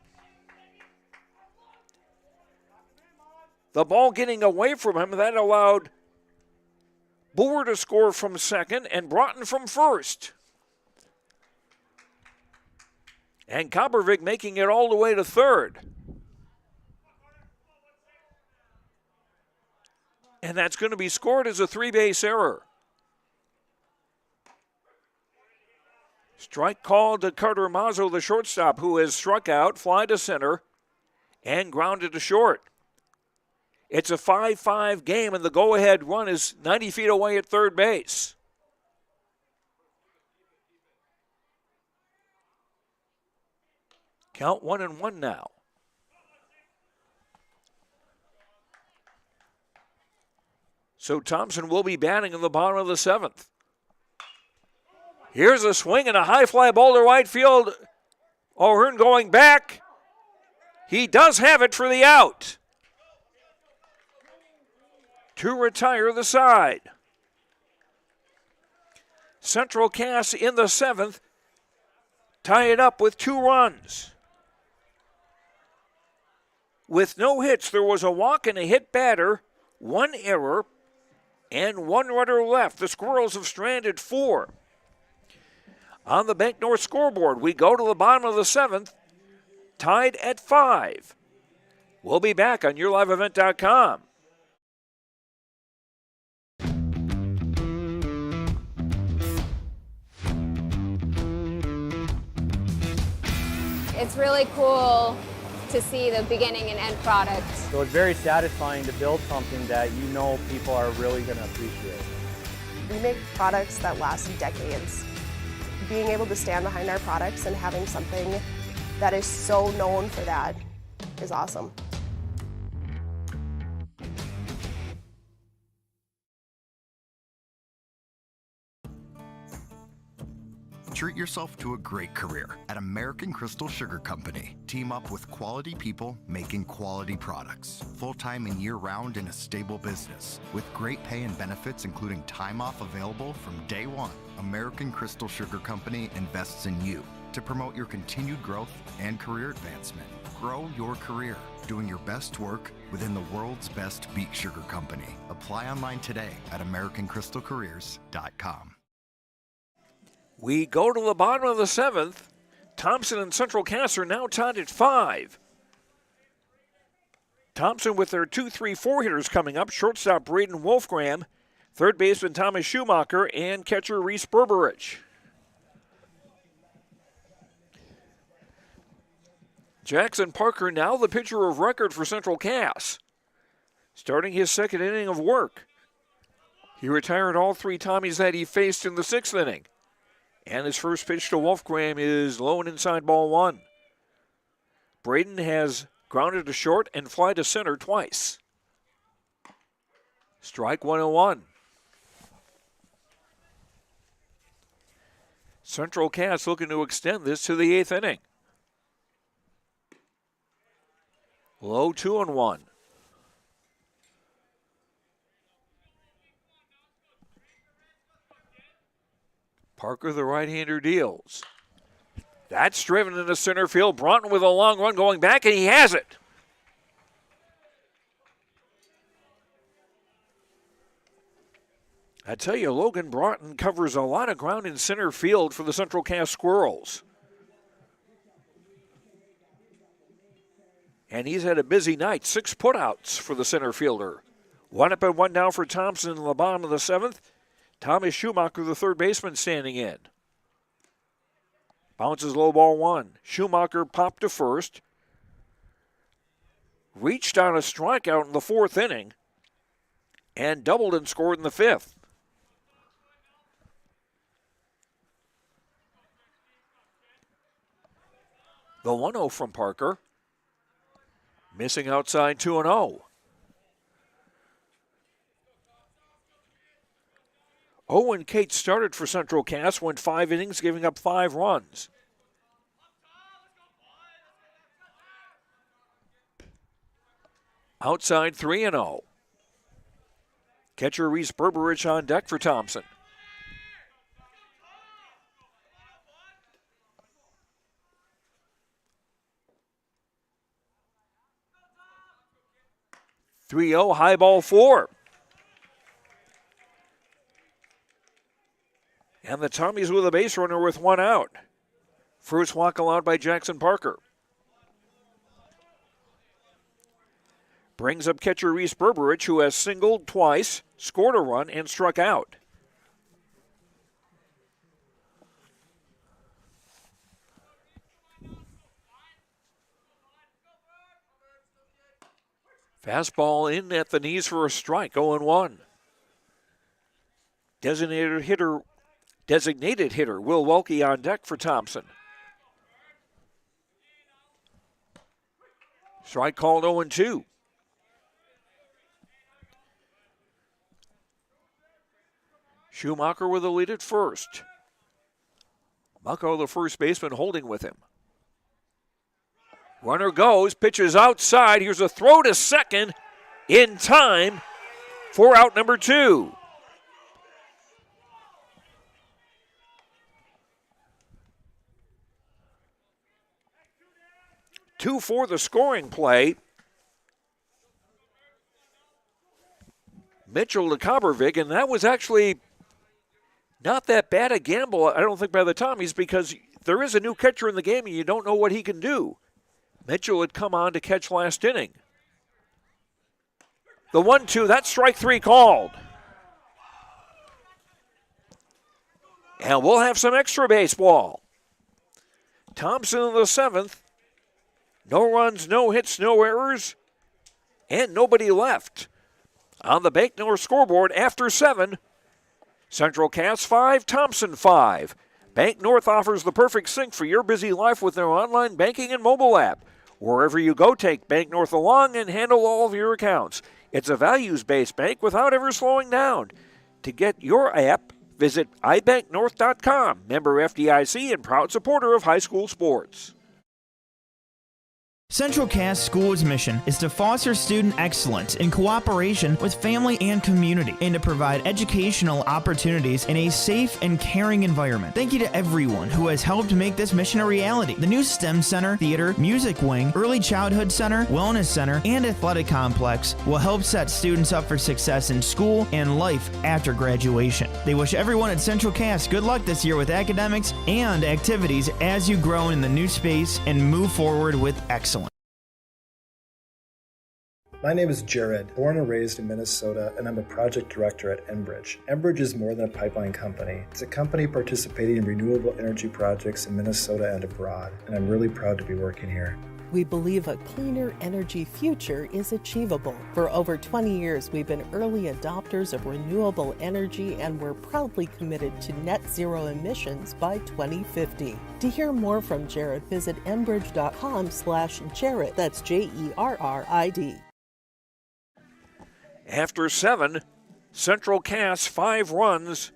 The ball getting away from him, that allowed Boer to score from second and Broughton from first. And Koppervik making it all the way to third. And that's going to be scored as a three-base error. Strike called to Carter Mazzo, the shortstop, who has struck out, fly to center, and grounded to short. It's a 5-5 game, and the go-ahead run is 90 feet away at third base. Count 1-1 now. So Thompson will be batting in the bottom of the seventh. Here's a swing and a high fly ball to right field. O'Hearn going back. He does have it for the out. To retire the side. Central Cass in the seventh. Tie it up with 2 runs. With no hits, there was a walk and a hit batter, 1 error, and 1 runner left. The Squirrels have stranded 4. On the Bank North scoreboard, we go to the bottom of the seventh, tied at 5. We'll be back on YourLiveEvent.com. It's really cool to see the beginning and end product. So it's very satisfying to build something that you know people are really going to appreciate. We make products that last decades. Being able to stand behind our products and having something that is so known for that is awesome. Treat yourself to a great career at American Crystal Sugar Company. Team up with quality people making quality products. Full-time and year-round in a stable business. With great pay and benefits including time off available from day one. American Crystal Sugar Company invests in you to promote your continued growth and career advancement. Grow your career, doing your best work within the world's best beet sugar company. Apply online today at AmericanCrystalCareers.com. We go to the bottom of the seventh. Thompson and Central Cass are now tied at 5. Thompson with their 2-3-4 hitters coming up. Shortstop Braden Wolfgram, third baseman Thomas Schumacher, and catcher Reese Berberich. Jackson Parker now the pitcher of record for Central Cass, starting his second inning of work. He retired all 3 Tommies that he faced in the 6th inning. And his first pitch to Wolfgram is low and inside ball 1. Braden has grounded to short and fly to center twice. Strike 1-1. Central Cass looking to extend this to the 8th inning. Low 2-1. Parker, the right-hander, deals. That's driven into center field. Broughton with a long run going back, and he has it. I tell you, Logan Broughton covers a lot of ground in center field for the Central Cass Squirrels. And he's had a busy night. 6 putouts for the center fielder. 1 up and 1 down for Thompson in the bottom of the 7th. Thomas Schumacher, the third baseman, standing in. Bounces low ball 1. Schumacher popped to first. Reached on a strikeout in the 4th inning. And doubled and scored in the 5th. The 1-0 from Parker. Missing outside 2-0. Owen Cates started for Central Cass, went 5 innings, giving up 5 runs. Outside 3-0. Catcher Reese Berberich on deck for Thompson. 3-0, high ball 4. And the Tommies with a base runner with 1 out. First walk allowed by Jackson Parker. Brings up catcher Reese Berberich, who has singled twice, scored a run, and struck out. Fastball in at the knees for a strike, 0-1. Designated hitter Will Welke on deck for Thompson. Strike called 0-2. Schumacher with the lead at first. Mucko, the first baseman, holding with him. Runner goes, pitches outside. Here's a throw to second in time for out number 2. Two for the scoring play. Mitchell to Kobervig, and that was actually not that bad a gamble, I don't think, by the Tommies, because there is a new catcher in the game and you don't know what he can do. Mitchell had come on to catch last inning. The 1-2, that's strike 3 called. And we'll have some extra baseball. Thompson in the 7th. No runs, no hits, no errors, and nobody left. On the Bank North scoreboard after 7, Central Cass 5, Thompson 5. Bank North offers the perfect sync for your busy life with their online banking and mobile app. Wherever you go, take Bank North along and handle all of your accounts. It's a values-based bank without ever slowing down. To get your app, visit ibanknorth.com. Member FDIC and proud supporter of high school sports. Central Cass School's mission is to foster student excellence in cooperation with family and community and to provide educational opportunities in a safe and caring environment. Thank you to everyone who has helped make this mission a reality. The new STEM Center, Theater, Music Wing, Early Childhood Center, Wellness Center, and Athletic Complex will help set students up for success in school and life after graduation. They wish everyone at Central Cass good luck this year with academics and activities as you grow in the new space and move forward with excellence. My name is Jared, born and raised in Minnesota, and I'm a project director at Enbridge. Enbridge is more than a pipeline company. It's a company participating in renewable energy projects in Minnesota and abroad, and I'm really proud to be working here. We believe a cleaner energy future is achievable. For over 20 years, we've been early adopters of renewable energy, and we're proudly committed to net zero emissions by 2050. To hear more from Jared, visit enbridge.com/Jared. That's JERRID. After 7, Central Cass 5 runs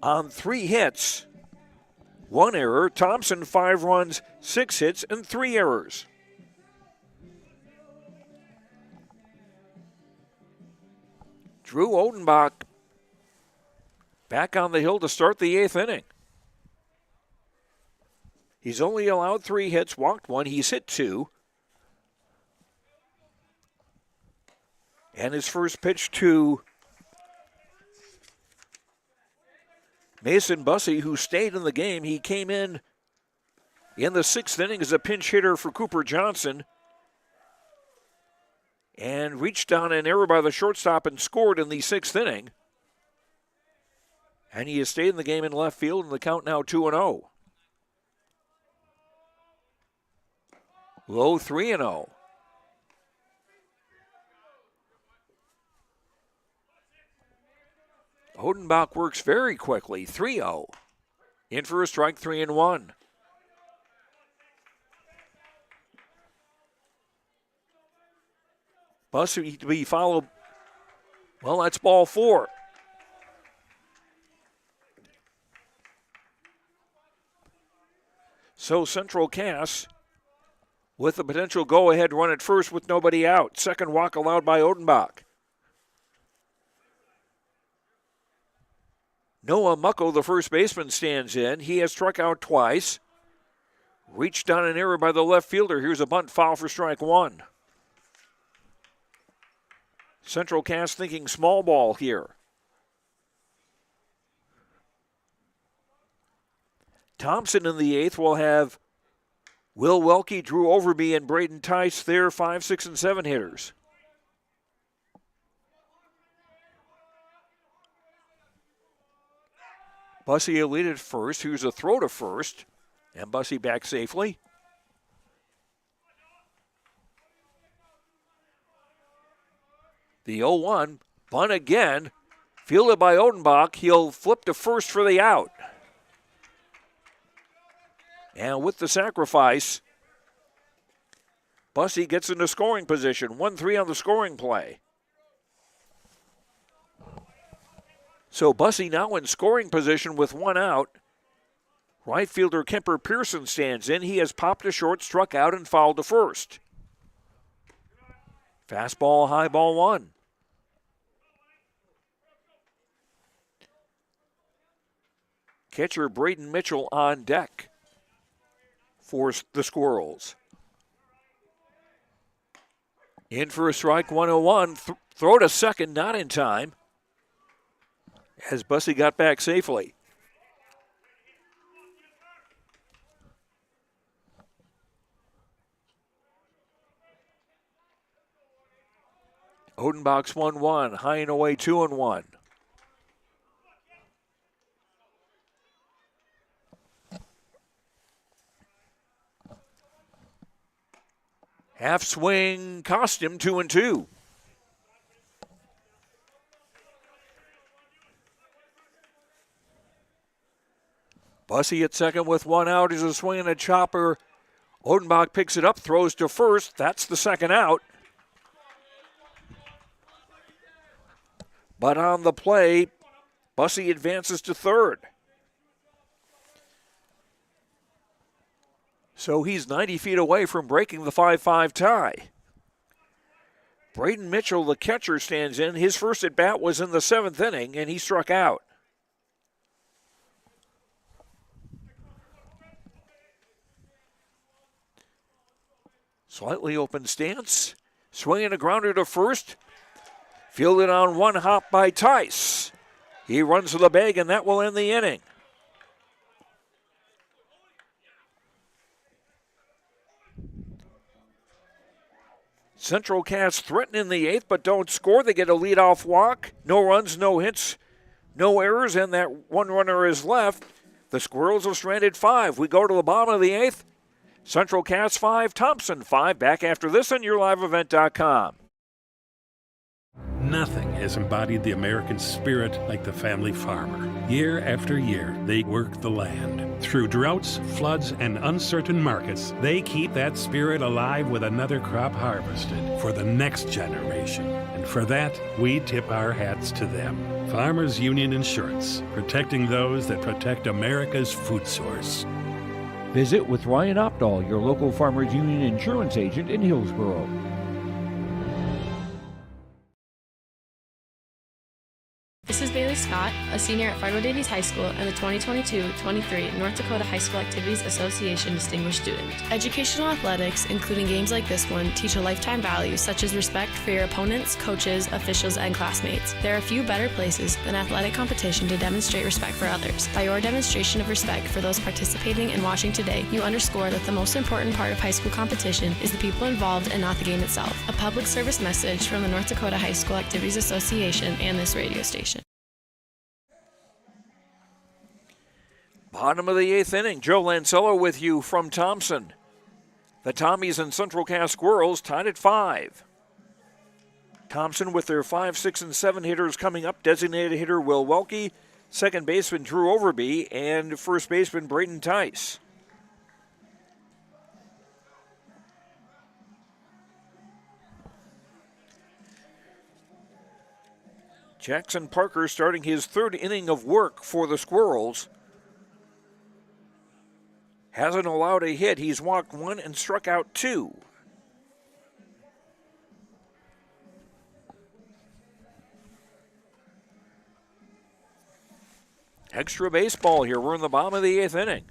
on 3 hits, 1 error. Thompson 5 runs, 6 hits, and 3 errors. Drew Odenbach back on the hill to start the 8th inning. He's only allowed 3 hits, walked 1, he's hit 2. And his first pitch to Mason Bussey, who stayed in the game. He came in the 6th inning as a pinch hitter for Cooper Johnson and reached down an error by the shortstop and scored in the 6th inning. And he has stayed in the game in left field, and the count now 2-0. Low 3-0. Odenbach works very quickly, 3-0. In for a strike, 3-1. Bussey to be followed. Well, that's ball 4. So Central Cass with the potential go-ahead run at first with nobody out. Second walk allowed by Odenbach. Noah Mucko, the first baseman, stands in. He has struck out twice. Reached down an error by the left fielder. Here's a bunt foul for strike 1. Central Cass thinking small ball here. Thompson in the 8th will have Will Welke, Drew Overby, and Braden Tice, their 5, 6, and 7 hitters. Bussey will lead at first. Here's a throw to first. And Bussey back safely. The 0-1, bunt again. Fielded by Odenbach. He'll flip to first for the out. And with the sacrifice, Bussey gets into scoring position. 1-3 on the scoring play. So Bussey now in scoring position with 1 out. Right fielder Kemper Pearson stands in. He has popped to short, struck out, and fouled to first. Fastball, high ball 1. Catcher Braden Mitchell on deck for the Squirrels. In for a strike, 1-0-1. Throw to second, not in time, as Bussey got back safely. Odenbach's 1-1, high and away 2-1. Half swing, cost him 2-2. Bussey at second with 1 out. Is a swing and a chopper. Odenbach picks it up, throws to first. That's the second out. But on the play, Bussey advances to third. So he's 90 feet away from breaking the 5-5 tie. Braden Mitchell, the catcher, stands in. His first at bat was in the 7th inning, and he struck out. Slightly open stance. Swinging a grounder to first. Fielded on 1 hop by Tice. He runs to the bag, and that will end the inning. Central Cass threaten in the 8th, but don't score. They get a leadoff walk. No runs, no hits, no errors, and that 1 runner is left. The Squirrels have stranded 5. We go to the bottom of the 8th. Central Cass 5, Thompson 5. Back after this on YourLiveEvent.com. Nothing has embodied the American spirit like the family farmer. Year after year, they work the land. Through droughts, floods, and uncertain markets, they keep that spirit alive with another crop harvested for the next generation. And for that, we tip our hats to them. Farmers Union Insurance, protecting those that protect America's food source. Visit with Ryan Opdahl, your local Farmers Union insurance agent in Hillsborough. This is Bailey Scott, a senior at Fargo Davies High School and the 2022-23 North Dakota High School Activities Association Distinguished Student. Educational athletics, including games like this one, teach a lifetime value such as respect for your opponents, coaches, officials, and classmates. There are few better places than athletic competition to demonstrate respect for others. By your demonstration of respect for those participating and watching today, you underscore that the most important part of high school competition is the people involved and not the game itself. A public service message from the North Dakota High School Activities Association and this radio station. Bottom of the 8th inning, Joe Lancello with you from Thompson. The Tommies and Central Cass Squirrels tied at 5. Thompson with their 5, 6, and 7 hitters coming up. Designated hitter Will Welke, second baseman Drew Overby, and first baseman Braden Tice. Jackson Parker starting his 3rd inning of work for the Squirrels. Hasn't allowed a hit. He's walked 1 and struck out 2. Extra baseball here. We're in the bottom of the 8th inning.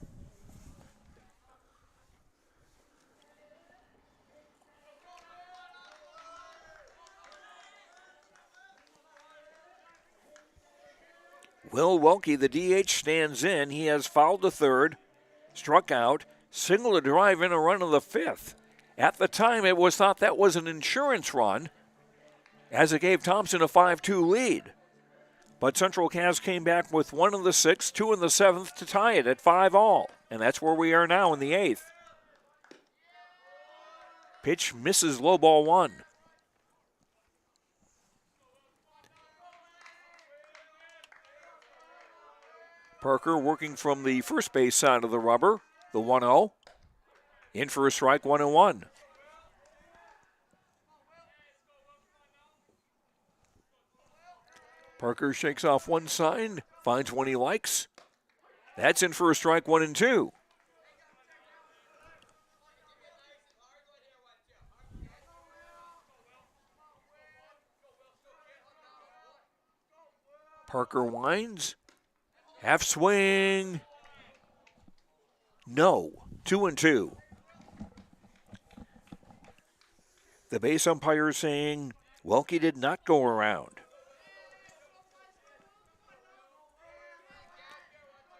Will Welke, the DH, stands in. He has fouled to third, struck out, singled a drive in a run of the fifth. At the time, it was thought that was an insurance run, as it gave Thompson a 5-2 lead. But Central Cass came back with 1 in the 6th, 2 in the 7th to tie it at 5-all. And that's where we are now in the 8th. Pitch misses, low ball 1. Parker working from the first base side of the rubber, the 1-0. In for a strike, 1-1. Parker shakes off one side, finds one he likes. That's in for a strike, 1-2. Parker winds. Half swing. No. 2-2. The base umpire saying Welke did not go around.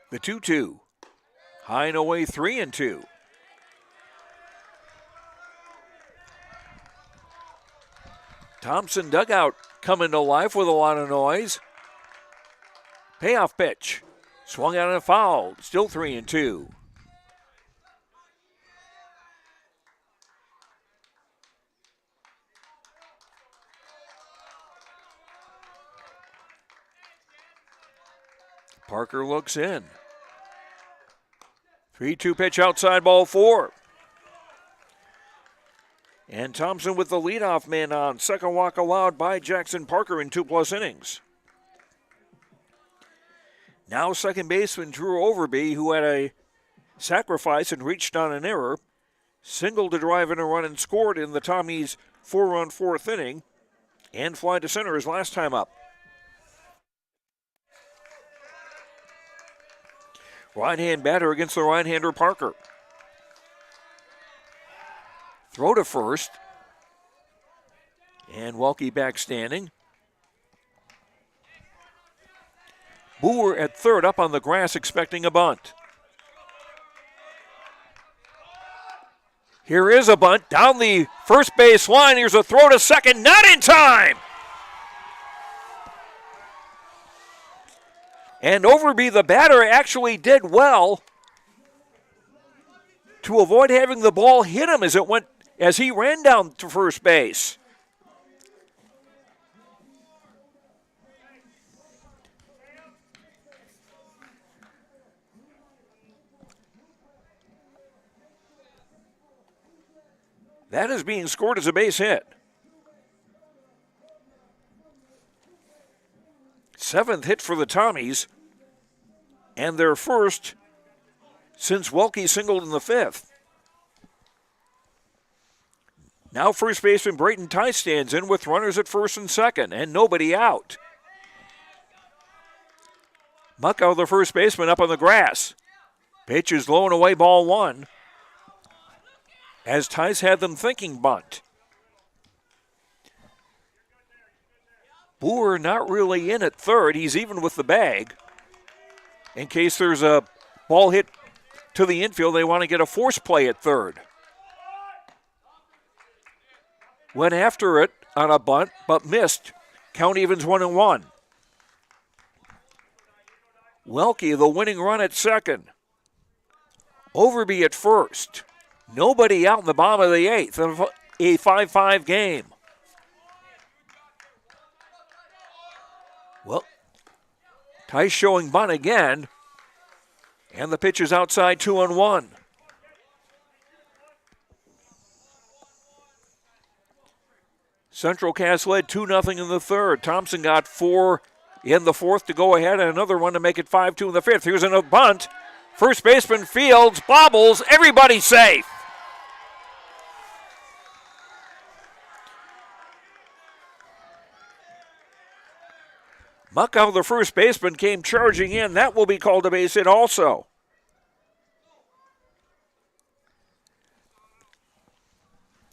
The 2-2. High and away, 3-2. Thompson dugout coming to life with a lot of noise. Payoff pitch. Swung out and fouled. Still 3-2. Parker looks in. 3-2 pitch outside, ball 4. And Thompson with the leadoff man on. Second walk allowed by Jackson Parker in 2+ innings. Now second baseman Drew Overby, who had a sacrifice and reached on an error, singled to drive in a run and scored in the Tommies' 4-run 4th inning, and fly to center his last time up. Right-hand batter against the right-hander Parker. Throw to first. And Welke back standing. Boer at third, up on the grass, expecting a bunt. Here is a bunt down the first base line. Here's a throw to second, not in time. And Overby, the batter, actually did well to avoid having the ball hit him as he ran down to first base. That is being scored as a base hit. 7th hit for the Tommies, and their first since Welke singled in the 5th. Now first baseman Brayton Tice stands in with runners at first and second, and nobody out. Muckow, the first baseman, up on the grass. Pitch is low and away, ball 1. As Tice had them thinking bunt. Boer not really in at third. He's even with the bag. In case there's a ball hit to the infield, they want to get a force play at third. Went after it on a bunt, but missed. Count evens 1-1. Welke, the winning run at second. Overby at first. Nobody out in the bottom of the 8th. A 5-5 game. Well, Tice showing bunt again. And the pitch is outside, 2-1. Central Cass led 2-0 in the third. Thompson got 4 in the 4th to go ahead, and another one to make it 5-2 in the 5th. Here's a bunt. First baseman Fields bobbles. Everybody safe. Muckow, the first baseman, came charging in. That will be called a base hit also.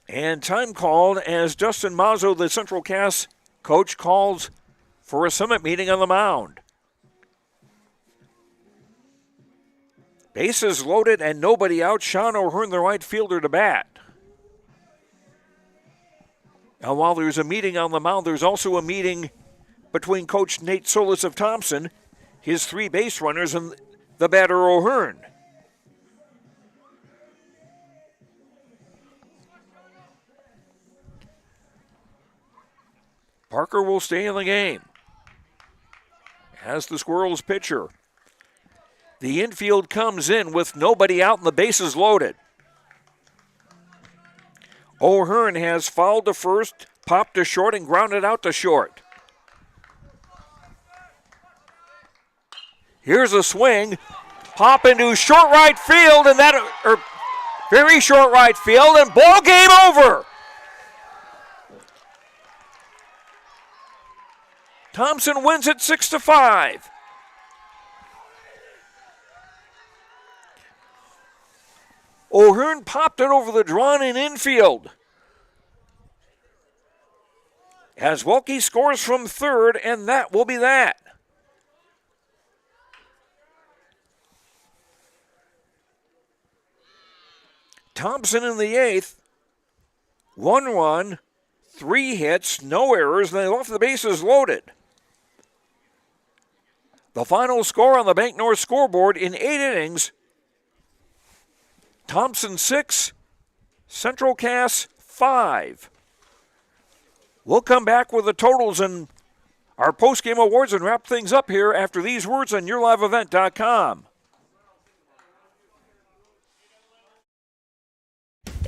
And time called as Justin Mazzo, the Central Cass coach, calls for a summit meeting on the mound. Bases loaded and nobody out. Sean O'Hearn, the right fielder, to bat. Now, while there's a meeting on the mound, there's also a meeting between Coach Nate Solis of Thompson, his 3 base runners, and the batter O'Hearn. Parker will stay in the game as the Squirrels pitcher. The infield comes in with nobody out and the bases loaded. O'Hearn has fouled to first, popped to short, and grounded out to short. Here's a swing, pop into short right field, and very short right field, and ball game over. Thompson wins it 6-5. O'Hearn popped it over the drawn-in infield. As Wilkie scores from third, and that will be that. Thompson in the 8th. 1 run, 3 hits, no errors, and they left the bases loaded. The final score on the Bank North scoreboard in 8 innings, Thompson 6, Central Cass 5. We'll come back with the totals and our postgame awards and wrap things up here after these words on YourLiveEvent.com.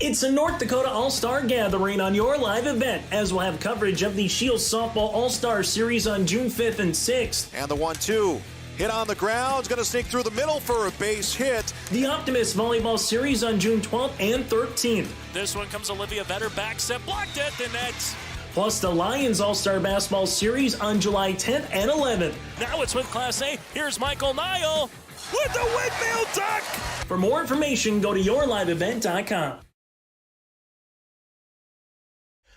It's a North Dakota All-Star Gathering on Your Live Event, as we'll have coverage of the Shields Softball All-Star Series on June 5th and 6th. And the 1-2. Hit on the ground. It's going to sneak through the middle for a base hit. The Optimist Volleyball Series on June 12th and 13th. This one comes Olivia Vetter, back set, blocked at the net. Plus the Lions All-Star Basketball Series on July 10th and 11th. Now it's with Class A. Here's Michael Niall with the windmill duck. For more information, go to YourLiveEvent.com.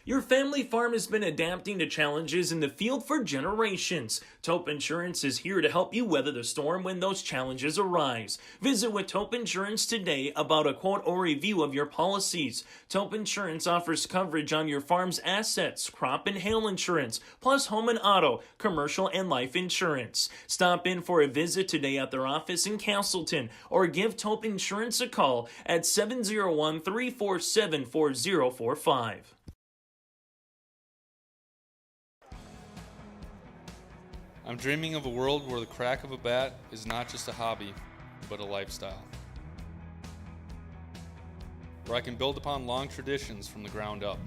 Your family farm has been adapting to challenges in the field for generations. Taupe Insurance is here to help you weather the storm when those challenges arise. Visit with Taupe Insurance today about a quote or review of your policies. Taupe Insurance offers coverage on your farm's assets, crop and hail insurance, plus home and auto, commercial and life insurance. Stop in for a visit today at their office in Castleton or give Taupe Insurance a call at 701-347-4045. I'm dreaming of a world where the crack of a bat is not just a hobby, but a lifestyle. Where I can build upon long traditions from the ground up.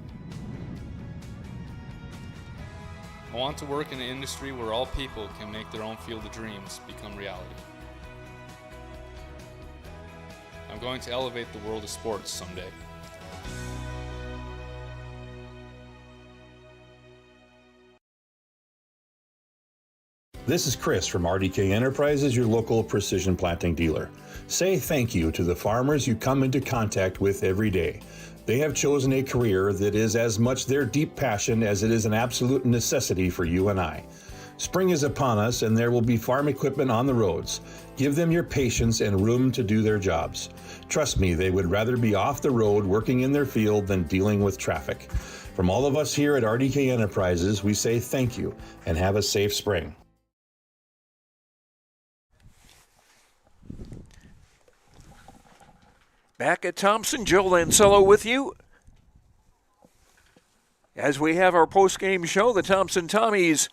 I want to work in an industry where all people can make their own field of dreams become reality. I'm going to elevate the world of sports someday. This is Chris from RDK Enterprises, your local precision planting dealer. Say thank you to the farmers you come into contact with every day. They have chosen a career that is as much their deep passion as it is an absolute necessity for you and I. Spring is upon us and there will be farm equipment on the roads. Give them your patience and room to do their jobs. Trust me, they would rather be off the road working in their field than dealing with traffic. From all of us here at RDK Enterprises, we say thank you and have a safe spring. Back at Thompson, Joe Lancello with you. As we have our post-game show, the Thompson Tommies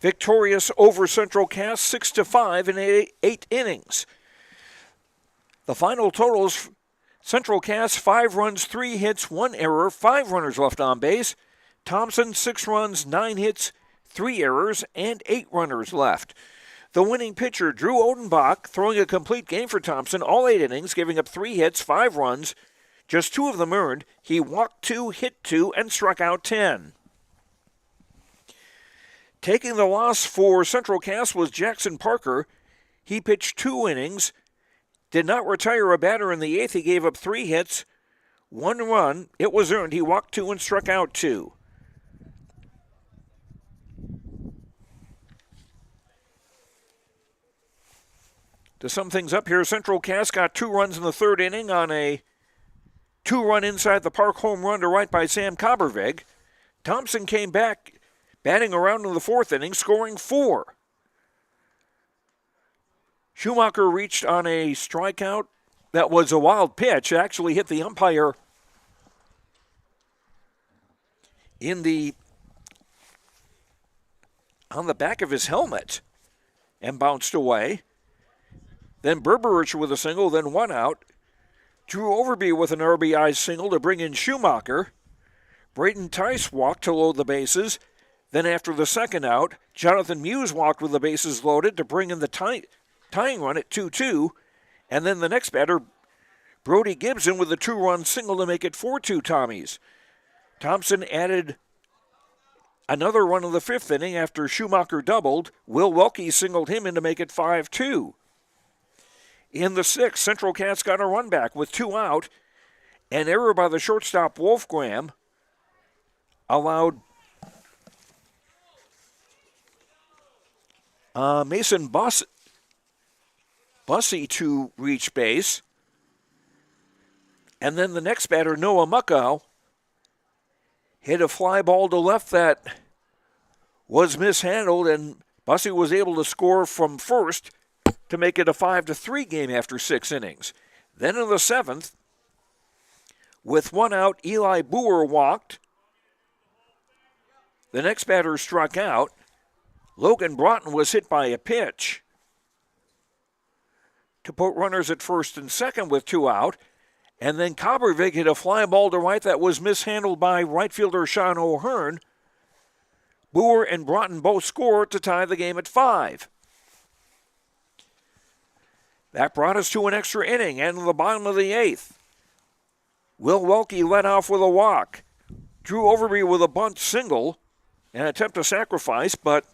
victorious over Central Cass 6-5 in 8 innings. The final totals, Central Cass 5 runs, 3 hits, 1 error, 5 runners left on base. Thompson 6 runs, 9 hits, 3 errors, and 8 runners left. The winning pitcher, Drew Odenbach, throwing a complete game for Thompson, all 8 innings, giving up 3 hits, 5 runs, just 2 of them earned. He walked 2, hit 2, and struck out 10. Taking the loss for Central Cass was Jackson Parker. He pitched 2 innings, did not retire a batter in the 8th. He gave up 3 hits, 1 run. It was earned. He walked 2 and struck out 2. To sum things up here, Central Cass got 2 runs in the third inning on a 2-run inside the park home run to right by Sam Cobbervig. Thompson came back, batting around in the fourth inning, scoring 4. Schumacher reached on a strikeout that was a wild pitch. It actually hit the umpire on the back of his helmet and bounced away. Then Berberich with a single, then 1 out. Drew Overby with an RBI single to bring in Schumacher. Braden Tice walked to load the bases. Then after the second out, Jonathan Muse walked with the bases loaded to bring in the tying run at 2-2. And then the next batter, Brody Gibson with a 2-run single to make it 4-2 Tommies. Thompson added another run in the fifth inning after Schumacher doubled. Will Welke singled him in to make it 5-2. In the sixth, Central Cass got a run back with 2 out. An error by the shortstop Wolfgram allowed Mason Bussey to reach base. And then the next batter, Noah Muckow, hit a fly ball to left that was mishandled, and Bussey was able to score from first to make it a 5-3 game after 6 innings. Then in the seventh, with 1 out, Eli Boer walked. The next batter struck out. Logan Broughton was hit by a pitch to put runners at first and second with 2 out. And then Cobbervig hit a fly ball to right that was mishandled by right fielder Sean O'Hearn. Boer and Broughton both scored to tie the game at 5. That brought us to an extra inning, and in the bottom of the 8th, Will Welke led off with a walk. Drew Overby with a bunt single, an attempt to sacrifice, but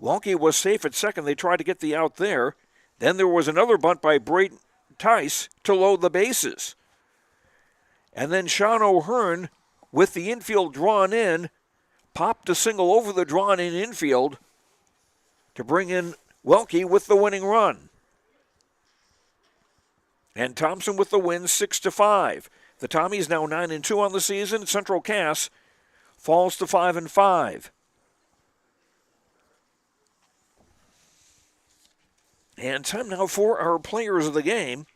Welke was safe at second. They tried to get the out there. Then there was another bunt by Braden Tice to load the bases. And then Sean O'Hearn, with the infield drawn in, popped a single over the drawn-in infield to bring in Welke with the winning run. And Thompson with the win, 6-5. The Tommies now 9-2 on the season. Central Cass falls to 5-5. And time now for our players of the game.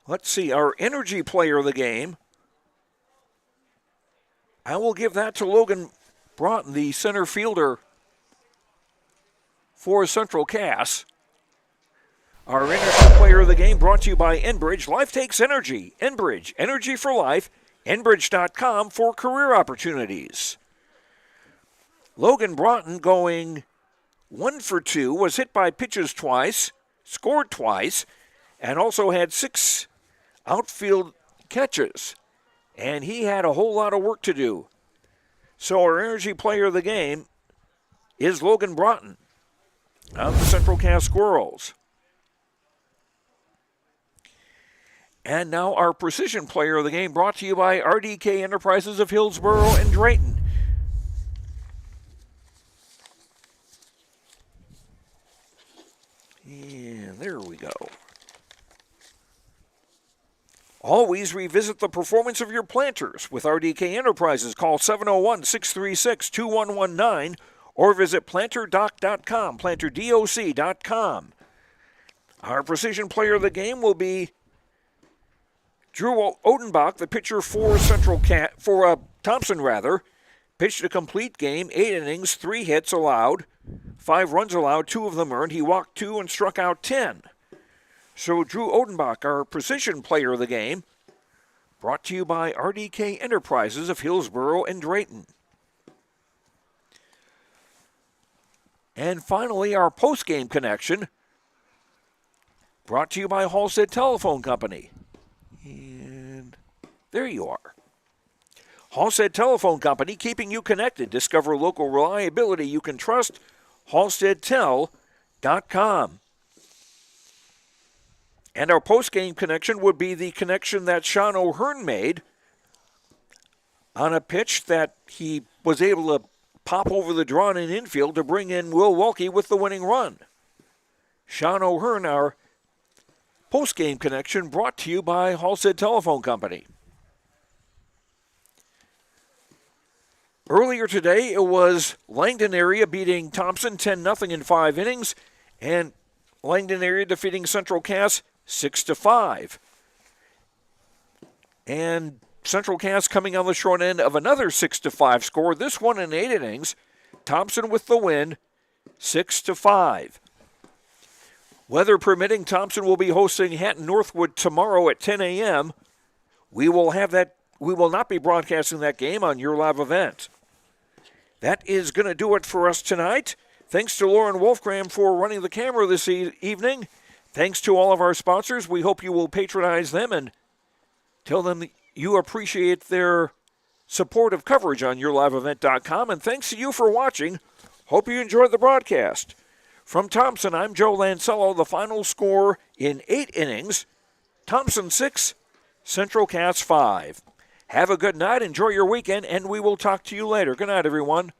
Let's see, our energy player of the game. I will give that to Logan Broughton, the center fielder for Central Cass. Our energy player of the game brought to you by Enbridge. Life takes energy. Enbridge, energy for life. Enbridge.com for career opportunities. Logan Broughton going 1 for 2, was hit by pitches twice, scored twice, and also had 6 outfield catches. And he had a whole lot of work to do. So our energy player of the game is Logan Broughton of the Central Cass Squirrels. And now our precision player of the game brought to you by RDK Enterprises of Hillsboro and Drayton. And there we go. Always revisit the performance of your planters with RDK Enterprises. Call 701-636-2119 or visit planterdoc.com, planterdoc.com. Our precision player of the game will be Drew Odenbach, the pitcher for Thompson, pitched a complete game, 8 innings, 3 hits allowed, 5 runs allowed, 2 of them earned. He walked 2 and struck out 10. So Drew Odenbach, our precision player of the game, brought to you by RDK Enterprises of Hillsboro and Drayton. And finally, our post-game connection, brought to you by Halstead Telephone Company. And there you are. Halstead Telephone Company, keeping you connected. Discover local reliability you can trust. HalsteadTel.com. And our post-game connection would be the connection that Sean O'Hearn made on a pitch that he was able to pop over the draw in infield to bring in Will Wilkie with the winning run. Sean O'Hearn, our postgame connection, brought to you by Halstead Telephone Company. Earlier today, it was Langdon area beating Thompson 10-0 in 5 innings, and Langdon area defeating Central Cass 6-5. And Central Cass coming on the short end of another 6-5 score. This one in 8 innings. Thompson with the win, 6-5. Weather permitting, Thompson will be hosting Hatton Northwood tomorrow at 10 a.m. We will not be broadcasting that game on your live event. That is going to do it for us tonight. Thanks to Lauren Wolfgram for running the camera this evening. Thanks to all of our sponsors. We hope you will patronize them and tell them that you appreciate their support of coverage on yourliveevent.com. And thanks to you for watching. Hope you enjoyed the broadcast. From Thompson, I'm Joe Lancello. The final score in 8 innings, Thompson 6, Central Cass 5. Have a good night, enjoy your weekend, and we will talk to you later. Good night, everyone.